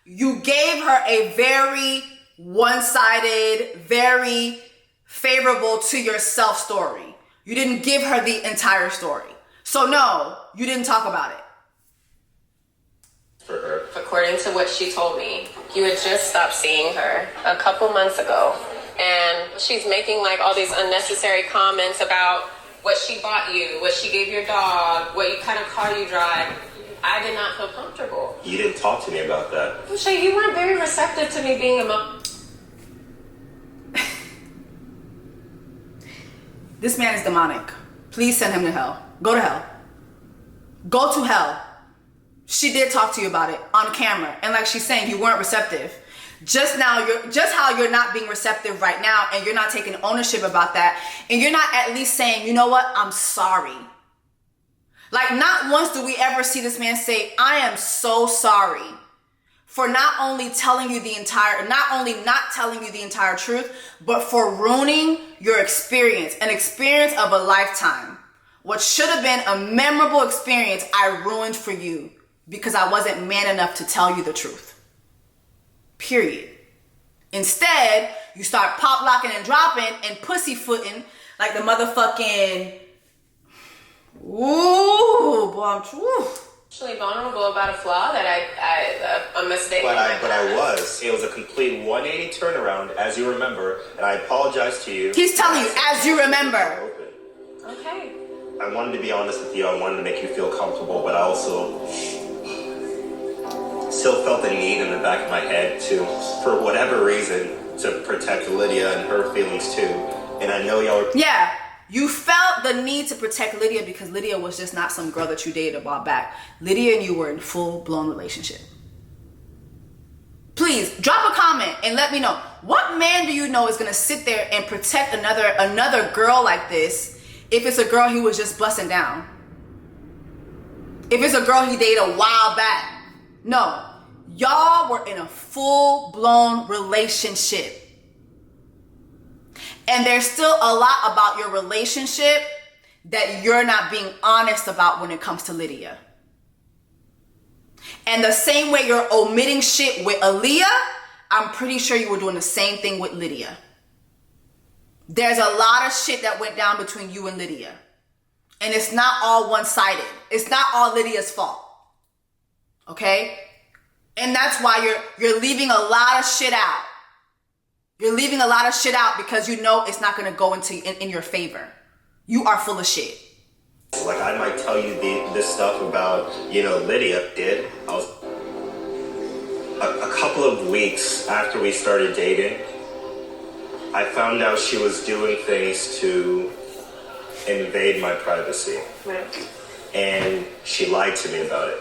[SPEAKER 1] You gave her a very one-sided, very favorable to yourself story. You didn't give her the entire story. So no, you didn't talk about it.
[SPEAKER 10] For her.
[SPEAKER 11] According to what she told me, you had just stopped seeing her a couple months ago. And she's making like all these unnecessary comments about what she bought you, what she gave your dog, what kind of car you drive. I did not feel comfortable.
[SPEAKER 10] You didn't talk to me about that.
[SPEAKER 11] Uche, you weren't very receptive to me being a mom.
[SPEAKER 1] This man is demonic. Please send him to hell. Go to hell. Go to hell. She did talk to you about it on camera. And like she's saying, you weren't receptive. Just how you're not being receptive right now and you're not taking ownership about that. And you're not at least saying, you know what? I'm sorry. Like not once do we ever see this man say, I am so sorry for not only not telling you the entire truth, but for ruining your experience, an experience of a lifetime. What should have been a memorable experience, I ruined for you because I wasn't man enough to tell you the truth. Period. Instead, you start pop locking and dropping and pussyfooting like the motherfucking, ooh, boy, I'm
[SPEAKER 11] Actually vulnerable about a flaw that a mistake.
[SPEAKER 10] But I was. It was a complete 180 turnaround, as you remember, and I apologize to you.
[SPEAKER 1] He's telling you, as you remember.
[SPEAKER 11] Okay.
[SPEAKER 10] I wanted to be honest with you. I wanted to make you feel comfortable, but I also still felt the need in the back of my head to, for whatever reason, to protect Lydia and her feelings too. And I know y'all.
[SPEAKER 1] Yeah. You felt the need to protect Lydia because Lydia was just not some girl that you dated a while back. Lydia and you were in full-blown relationship. Please drop a comment and let me know. What man do you know is gonna sit there and protect another girl like this if it's a girl he was just busting down? If it's a girl he dated a while back? No. Y'all were in a full-blown relationship. And there's still a lot about your relationship that you're not being honest about when it comes to Lydia. And the same way you're omitting shit with Aaliyah, I'm pretty sure you were doing the same thing with Lydia. There's a lot of shit that went down between you and Lydia. And it's not all one-sided. It's not all Lydia's fault. Okay? And that's why you're leaving a lot of shit out. You're leaving a lot of shit out because you know it's not going to go in your favor. You are full of shit.
[SPEAKER 10] Like, I might tell you this stuff about, Lydia did. I was a couple of weeks after we started dating, I found out she was doing things to invade my privacy. Right. And she lied to me about it.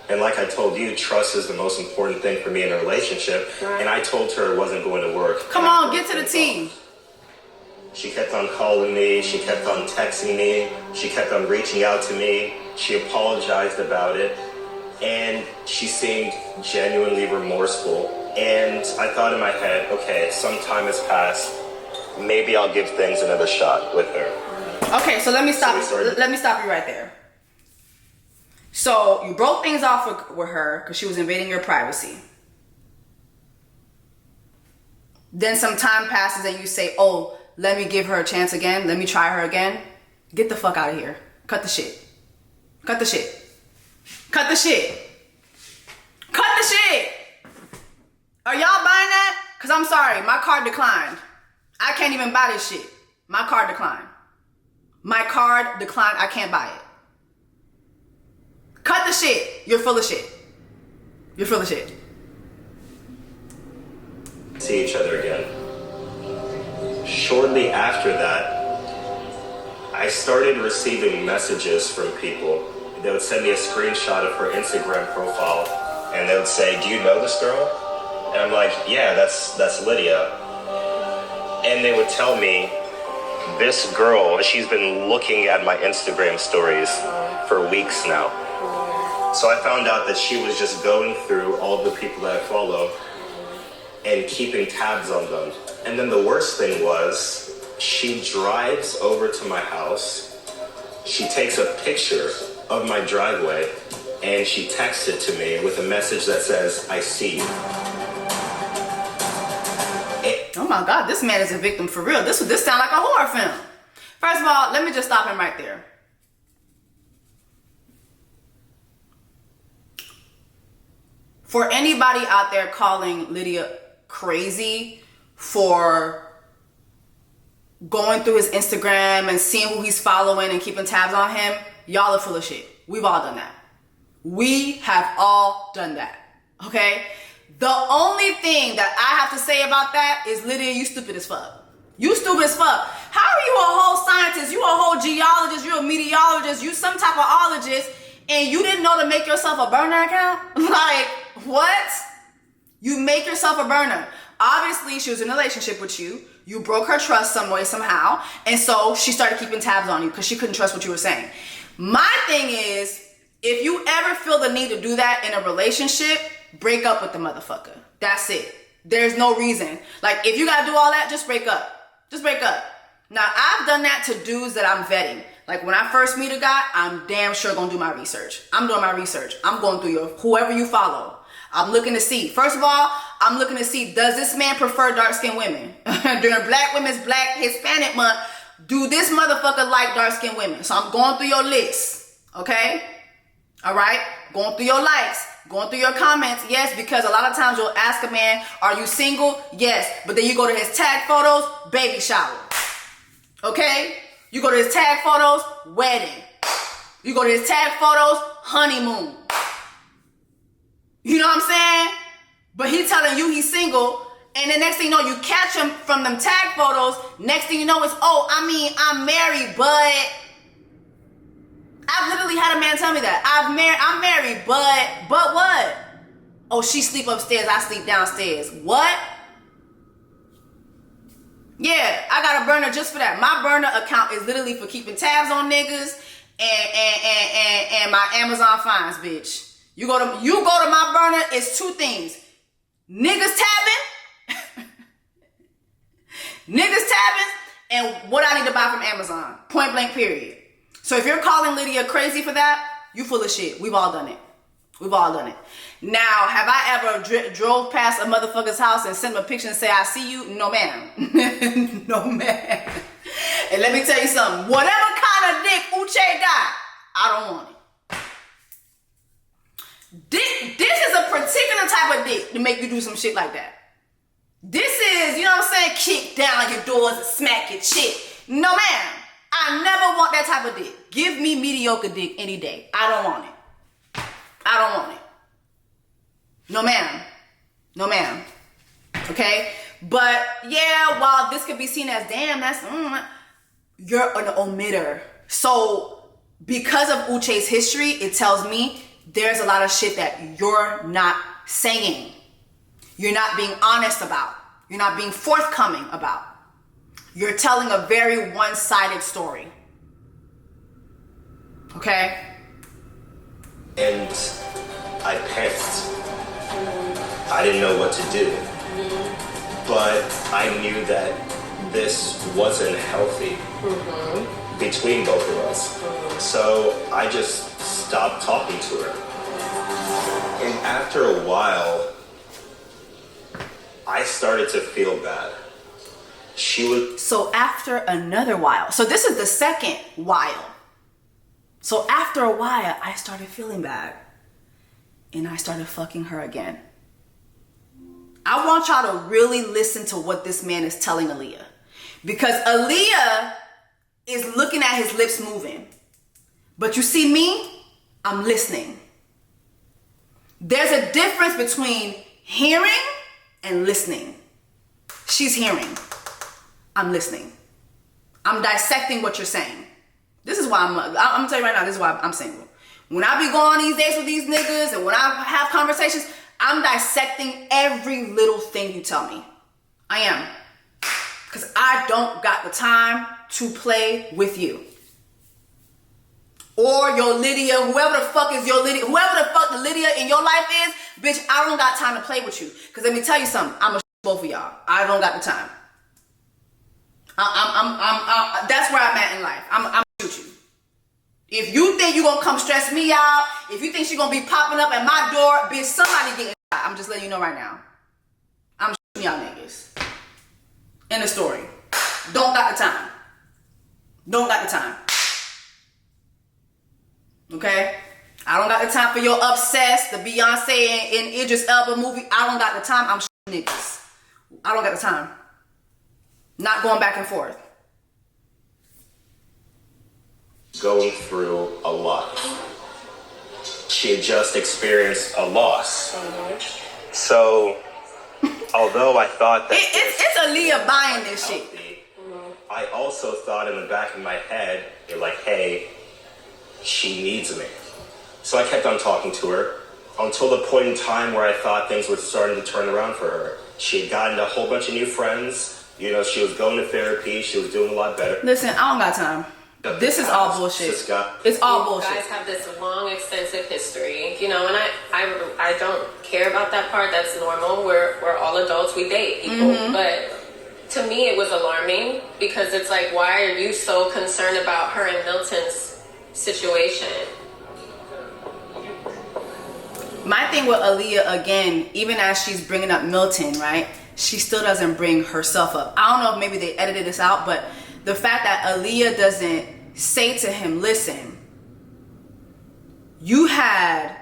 [SPEAKER 10] And like I told you, trust is the most important thing for me in a relationship. Right. And I told her it wasn't going to work.
[SPEAKER 1] Come on, get to the team.
[SPEAKER 10] She kept on calling me. She kept on texting me. She kept on reaching out to me. She apologized about it. And she seemed genuinely remorseful. And I thought in my head, okay, some time has passed. Maybe I'll give things another shot with her.
[SPEAKER 1] Okay, so let me stop you right there. So you broke things off with her because she was invading your privacy. Then some time passes and you say, oh, let me give her a chance again. Let me try her again. Get the fuck out of here. Cut the shit. Cut the shit. Cut the shit. Cut the shit. Are y'all buying that? Because I'm sorry, my card declined. I can't even buy this shit. My card declined. My card declined. I can't buy it. Cut the shit. You're full of shit. You're full of shit.
[SPEAKER 10] See each other again. Shortly after that, I started receiving messages from people. They would send me a screenshot of her Instagram profile and they would say, do you know this girl? And I'm like, yeah, that's Lydia. And they would tell me, this girl, she's been looking at my Instagram stories for weeks now. So I found out that she was just going through all the people that I follow and keeping tabs on them. And then the worst thing was, she drives over to my house, she takes a picture of my driveway, and she texts it to me with a message that says, I see you.
[SPEAKER 1] Oh my God, this man is a victim for real. This sounds like a horror film. First of all, let me just stop him right there. For anybody out there calling Lydia crazy for going through his Instagram and seeing who he's following and keeping tabs on him, y'all are full of shit. We've all done that. We have all done that. Okay? The only thing that I have to say about that is, Lydia, you stupid as fuck. You stupid as fuck. How are you a whole scientist? You a whole geologist. You a meteorologist. You some type of ologist. And you didn't know to make yourself a burner account? Like, what? You make yourself a burner. Obviously, she was in a relationship with you. You broke her trust some way, somehow. And so she started keeping tabs on you because she couldn't trust what you were saying. My thing is, if you ever feel the need to do that in a relationship, break up with the motherfucker. That's it. There's no reason. Like, if you gotta do all that, just break up. Just break up. Now, I've done that to dudes that I'm vetting. Like, when I first meet a guy, I'm damn sure gonna do my research. I'm doing my research. I'm going through whoever you follow. I'm looking to see. First of all, I'm looking to see, does this man prefer dark-skinned women? During Black Women's Black Hispanic Month, do this motherfucker like dark-skinned women? So I'm going through your list, okay? All right? Going through your likes, going through your comments. Yes, because a lot of times you'll ask a man, are you single? Yes. But then you go to his tag photos, baby shower. Okay? You go to his tag photos, wedding. You go to his tag photos, honeymoon. You know what I'm saying? But he telling you he's single, and the next thing you know, you catch him from them tag photos. Next thing you know is, oh, I'm married, but... I've literally had a man tell me that. I'm married, but what? Oh, she sleep upstairs, I sleep downstairs. What? Yeah, I got a burner just for that. My burner account is literally for keeping tabs on niggas and my Amazon fines, bitch. You go to my burner, it's two things. Niggas tabbing, and what I need to buy from Amazon. Point blank, period. So if you're calling Lydia crazy for that, you full of shit. We've all done it. We've all done it. Now, have I ever drove past a motherfucker's house and sent him a picture and say, I see you? No, ma'am. No, ma'am. And let me tell you something. Whatever kind of dick Uche got, I don't want it. This is a particular type of dick to make you do some shit like that. This is, you know what I'm saying, kick down your doors and smack your shit. No, ma'am. I never want that type of dick. Give me mediocre dick any day. I don't want it. I don't want it. No, ma'am. No, ma'am. Okay? But, yeah, while this could be seen as, damn, that's, you're an omitter. So, because of Uche's history, it tells me there's a lot of shit that you're not saying. You're not being honest about. You're not being forthcoming about. You're telling a very one-sided story. Okay?
[SPEAKER 10] And I panicked. I didn't know what to do. But I knew that this wasn't healthy between both of us. So I just stopped talking to her. And after a while, I started to feel bad.
[SPEAKER 1] So after another while, so this is the second while. So after a while, I started feeling bad. And I started fucking her again. I want y'all to really listen to what this man is telling Aaliyah. Because Aaliyah is looking at his lips moving. But you see me, I'm listening. There's a difference between hearing and listening. She's hearing. I'm listening. I'm dissecting what you're saying. This is why I'm gonna tell you right now, this is why I'm single. When I be going on these dates with these niggas and when I have conversations, I'm dissecting every little thing you tell me. I am. Because I don't got the time to play with you. Or your Lydia, whoever the fuck is your Lydia, whoever the fuck the Lydia in your life is, bitch, I don't got time to play with you. Because let me tell you something, I'm a both of y'all. I don't got the time. That's where I'm at in life. I'm shoot you. If you think you're gonna come stress me out, if you think she's gonna be popping up at my door, bitch, somebody getting shot. I'm just letting you know right now. I'm shooting y'all niggas. End of story. Don't got the time. Don't got the time. Okay? I don't got the time for your Obsessed, the Beyonce and Idris Elba movie. I don't got the time. I'm shooting niggas. I don't got the time. Not going back and forth.
[SPEAKER 10] Going through a lot. She had just experienced a loss. So, although I thought that
[SPEAKER 1] it's Aaliyah buying this shit.
[SPEAKER 10] I also thought in the back of my head, you're like, hey, she needs me. So I kept on talking to her until the point in time where I thought things were starting to turn around for her. She had gotten a whole bunch of new friends. You know, she was going to therapy. She was doing a lot better.
[SPEAKER 1] Listen, I don't got time. This is all bullshit. It's all bullshit.
[SPEAKER 11] You guys have this long, extensive history, you know, and I don't care about that part. That's normal. We're all adults. We date people, but to me, it was alarming because it's like, why are you so concerned about her and Milton's situation?
[SPEAKER 1] My thing with Aaliyah, again, even as she's bringing up Milton, right? She still doesn't bring herself up. I don't know if maybe they edited this out, but the fact that Aaliyah doesn't say to him, listen, you had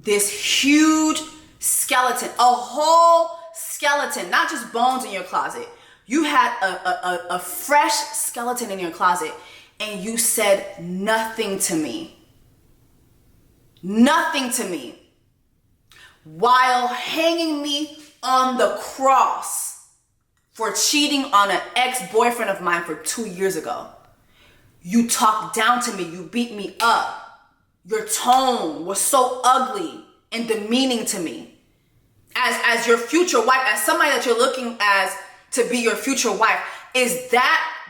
[SPEAKER 1] this huge skeleton, a whole skeleton, not just bones in your closet. You had a fresh skeleton in your closet and you said nothing to me. Nothing to me. While hanging me on the cross for cheating on an ex-boyfriend of mine for 2 years ago. You talked down to me. You beat me up. Your tone was so ugly and demeaning to me. as your future wife, as somebody that you're looking as to be your future wife,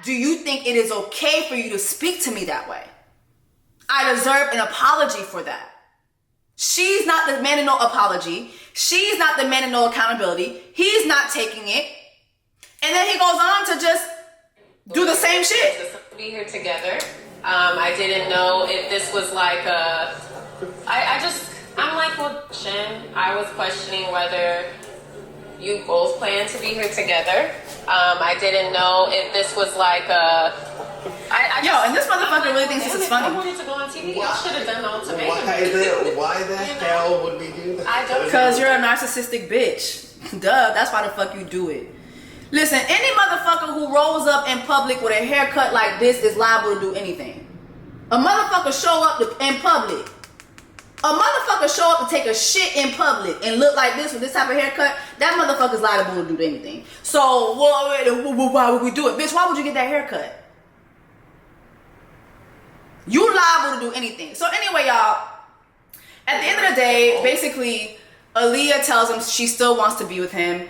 [SPEAKER 1] do you think it is okay for you to speak to me that way? I deserve an apology for that. She's not the man in no apology. She's not the man in no accountability. He's not taking it. And then he goes on to just do the same shit.
[SPEAKER 11] Be here together. I didn't know if this was like I'm like, well, Shin, I was questioning whether you both plan to be here together. I didn't know if this was like
[SPEAKER 1] and this motherfucker really thinks this is funny.
[SPEAKER 11] I wanted to go on TV. Y'all should have done the ultimatum.
[SPEAKER 7] Why the hell would we do that?
[SPEAKER 1] Because you're a narcissistic bitch. Duh, that's why the fuck you do it. Listen, any motherfucker who rolls up in public with a haircut like this is liable to do anything. A motherfucker show up in public. A motherfucker show up to take a shit in public and look like this with this type of haircut, that motherfucker's liable to do anything. So, why would we do it? Bitch, why would you get that haircut? You liable to do anything. So anyway, y'all, at the end of the day, basically, Aaliyah tells him she still wants to be with him.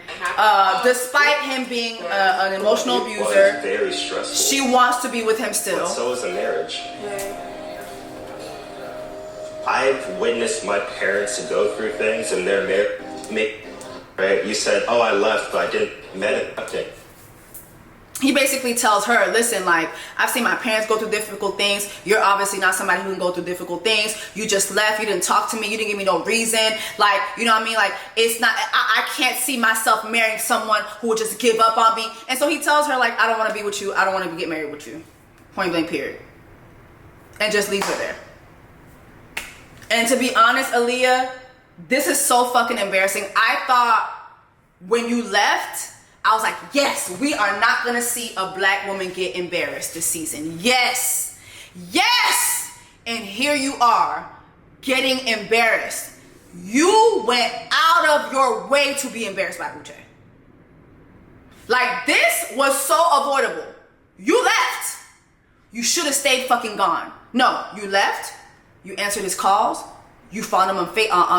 [SPEAKER 1] Despite him being an emotional abuser,
[SPEAKER 10] very stressful.
[SPEAKER 1] She wants to be with him still.
[SPEAKER 10] But so is a marriage. I've witnessed my parents go through things and their marriage. Right? You said, "Oh, I left, but I didn't meditate."
[SPEAKER 1] He basically tells her, listen, like, I've seen my parents go through difficult things. You're obviously not somebody who can go through difficult things. You just left. You didn't talk to me. You didn't give me no reason. Like, you know what I mean? Like, it's not, I can't see myself marrying someone who would just give up on me. And so he tells her, like, I don't want to be with you. I don't want to get married with you. Point blank, period. And just leaves her there. And to be honest, Aaliyah, this is so fucking embarrassing. I thought when you left, I was like, yes, we are not gonna see a black woman get embarrassed this season. Yes, yes. And here you are getting embarrassed. You went out of your way to be embarrassed by Uche. Like, this was so avoidable. You left. You should have stayed fucking gone. No, you left. You answered his calls. You found him on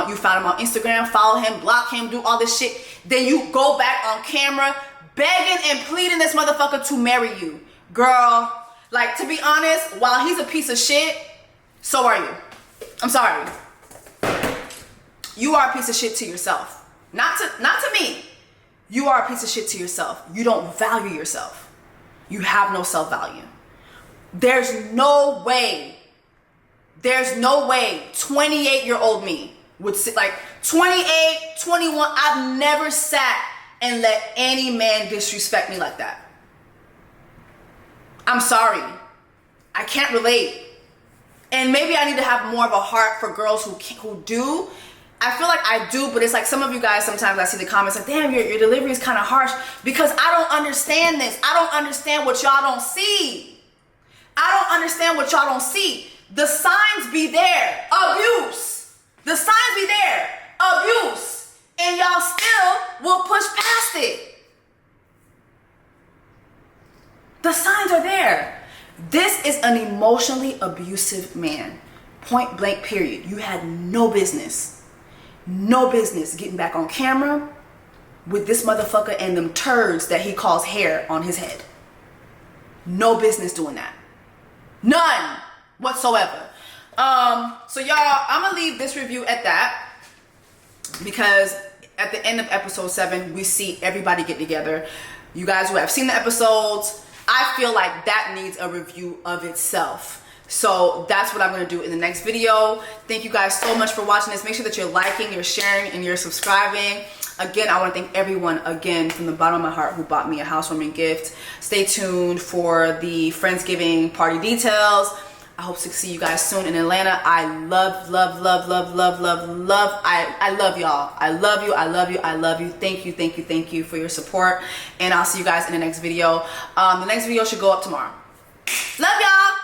[SPEAKER 1] you found him on Instagram, follow him, block him, do all this shit. Then you go back on camera begging and pleading this motherfucker to marry you. Girl, like, to be honest, while he's a piece of shit, so are you. I'm sorry. You are a piece of shit to yourself. Not to me. You are a piece of shit to yourself. You don't value yourself. You have no self-value. There's no way 28-year-old me would sit, like 28, 21. I've never sat and let any man disrespect me like that. I'm sorry. I can't relate. And maybe I need to have more of a heart for girls who do. I feel like I do, but it's like some of you guys, sometimes I see the comments like, damn, your delivery is kind of harsh, because I don't understand this. I don't understand what y'all don't see. I don't understand what y'all don't see. The signs be there. Abuse. The signs be there. Abuse. And y'all still will push past it. The signs are there. This is an emotionally abusive man. Point blank, period. You had no business getting back on camera with this motherfucker and them turds that he calls hair on his head. No business doing that. None whatsoever. So y'all, I'm gonna leave this review at that, because at the end of episode 7 we see everybody get together. You guys who have seen the episodes, I feel like that needs a review of itself. So that's what I'm going to do in the next video. Thank you guys so much for watching this. Make sure that you're liking, you're sharing, and you're subscribing. Again, I want to thank everyone again from the bottom of my heart who bought me a housewarming gift. Stay tuned for the Friendsgiving party details. I hope to see you guys soon in Atlanta. I love y'all. I love you. Thank you for your support. And I'll see you guys in the next video. The next video should go up tomorrow. Love y'all.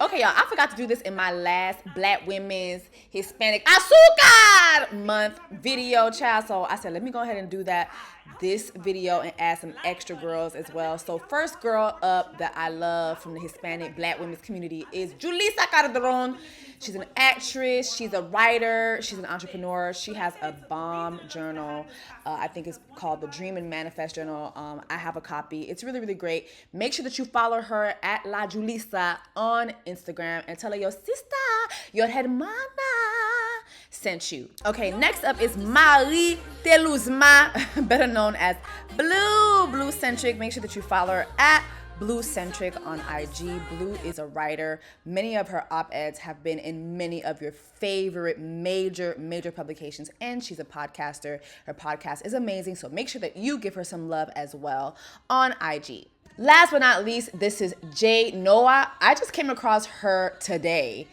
[SPEAKER 1] Okay, y'all, I forgot to do this in my last Black Women's Hispanic Azúcar Month video, child. So I said, let me go ahead and do that this video and add some extra girls as well. So first girl up that I love from the Hispanic Black women's community is Julissa Calderon. She's an actress, she's a writer, she's an entrepreneur. She has a bomb journal. I think it's called the Dream and Manifest Journal. I have a copy. It's really, really great. Make sure that you follow her at La Julissa on Instagram and tell her your sister, your hermana sent you. Okay, next up is Marie Teluzma, better known as Blue Centric. Make sure that you follow her at Blue Centric on IG. Blue is a writer. Many of her op-eds have been in many of your favorite major publications, and she's a podcaster. Her podcast is amazing, so make sure that you give her some love as well on IG. Last but not least, this is Jay Noah. I just came across her today,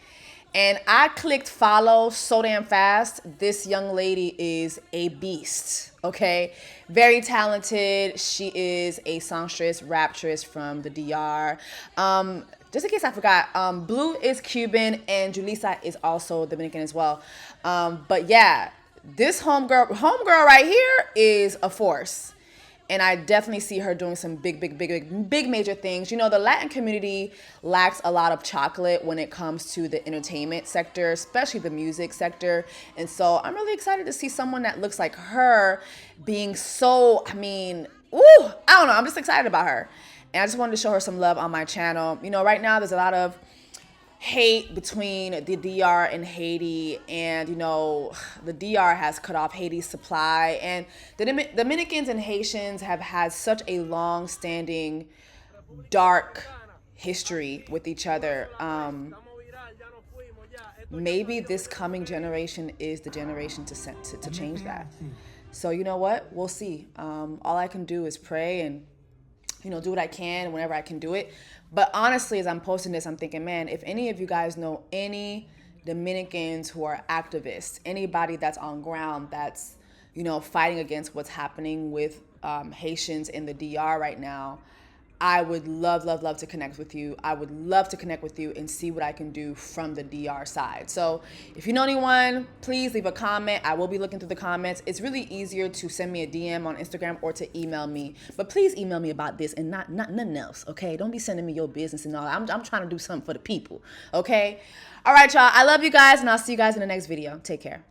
[SPEAKER 1] and I clicked follow so damn fast. This young lady is a beast, okay? Very talented. She is a songstress, raptress from the DR. Just in case I forgot, Blue is Cuban and Julissa is also Dominican as well. But yeah, this homegirl right here is a force. And I definitely see her doing some big major things. You know, the Latin community lacks a lot of chocolate when it comes to the entertainment sector, especially the music sector. And so I'm really excited to see someone that looks like her being so, I don't know. I'm just excited about her. And I just wanted to show her some love on my channel. You know, right now there's a lot of hate between the DR and Haiti, and you know the DR has cut off Haiti's supply, and the Dominicans and Haitians have had such a long-standing dark history with each other. Maybe this coming generation is the generation to change that. So you know what, we'll see. All I can do is pray and do what I can whenever I can do it. But honestly, as I'm posting this, I'm thinking, man, if any of you guys know any Dominicans who are activists, anybody that's on ground, that's, fighting against what's happening with Haitians in the DR right now, I would love to connect with you. I would love to connect with you and see what I can do from the DR side. So if you know anyone, please leave a comment. I will be looking through the comments. It's really easier to send me a DM on Instagram or to email me. But please email me about this and not nothing else, okay? Don't be sending me your business and all that. I'm trying to do something for the people, okay? All right, y'all. I love you guys, and I'll see you guys in the next video. Take care.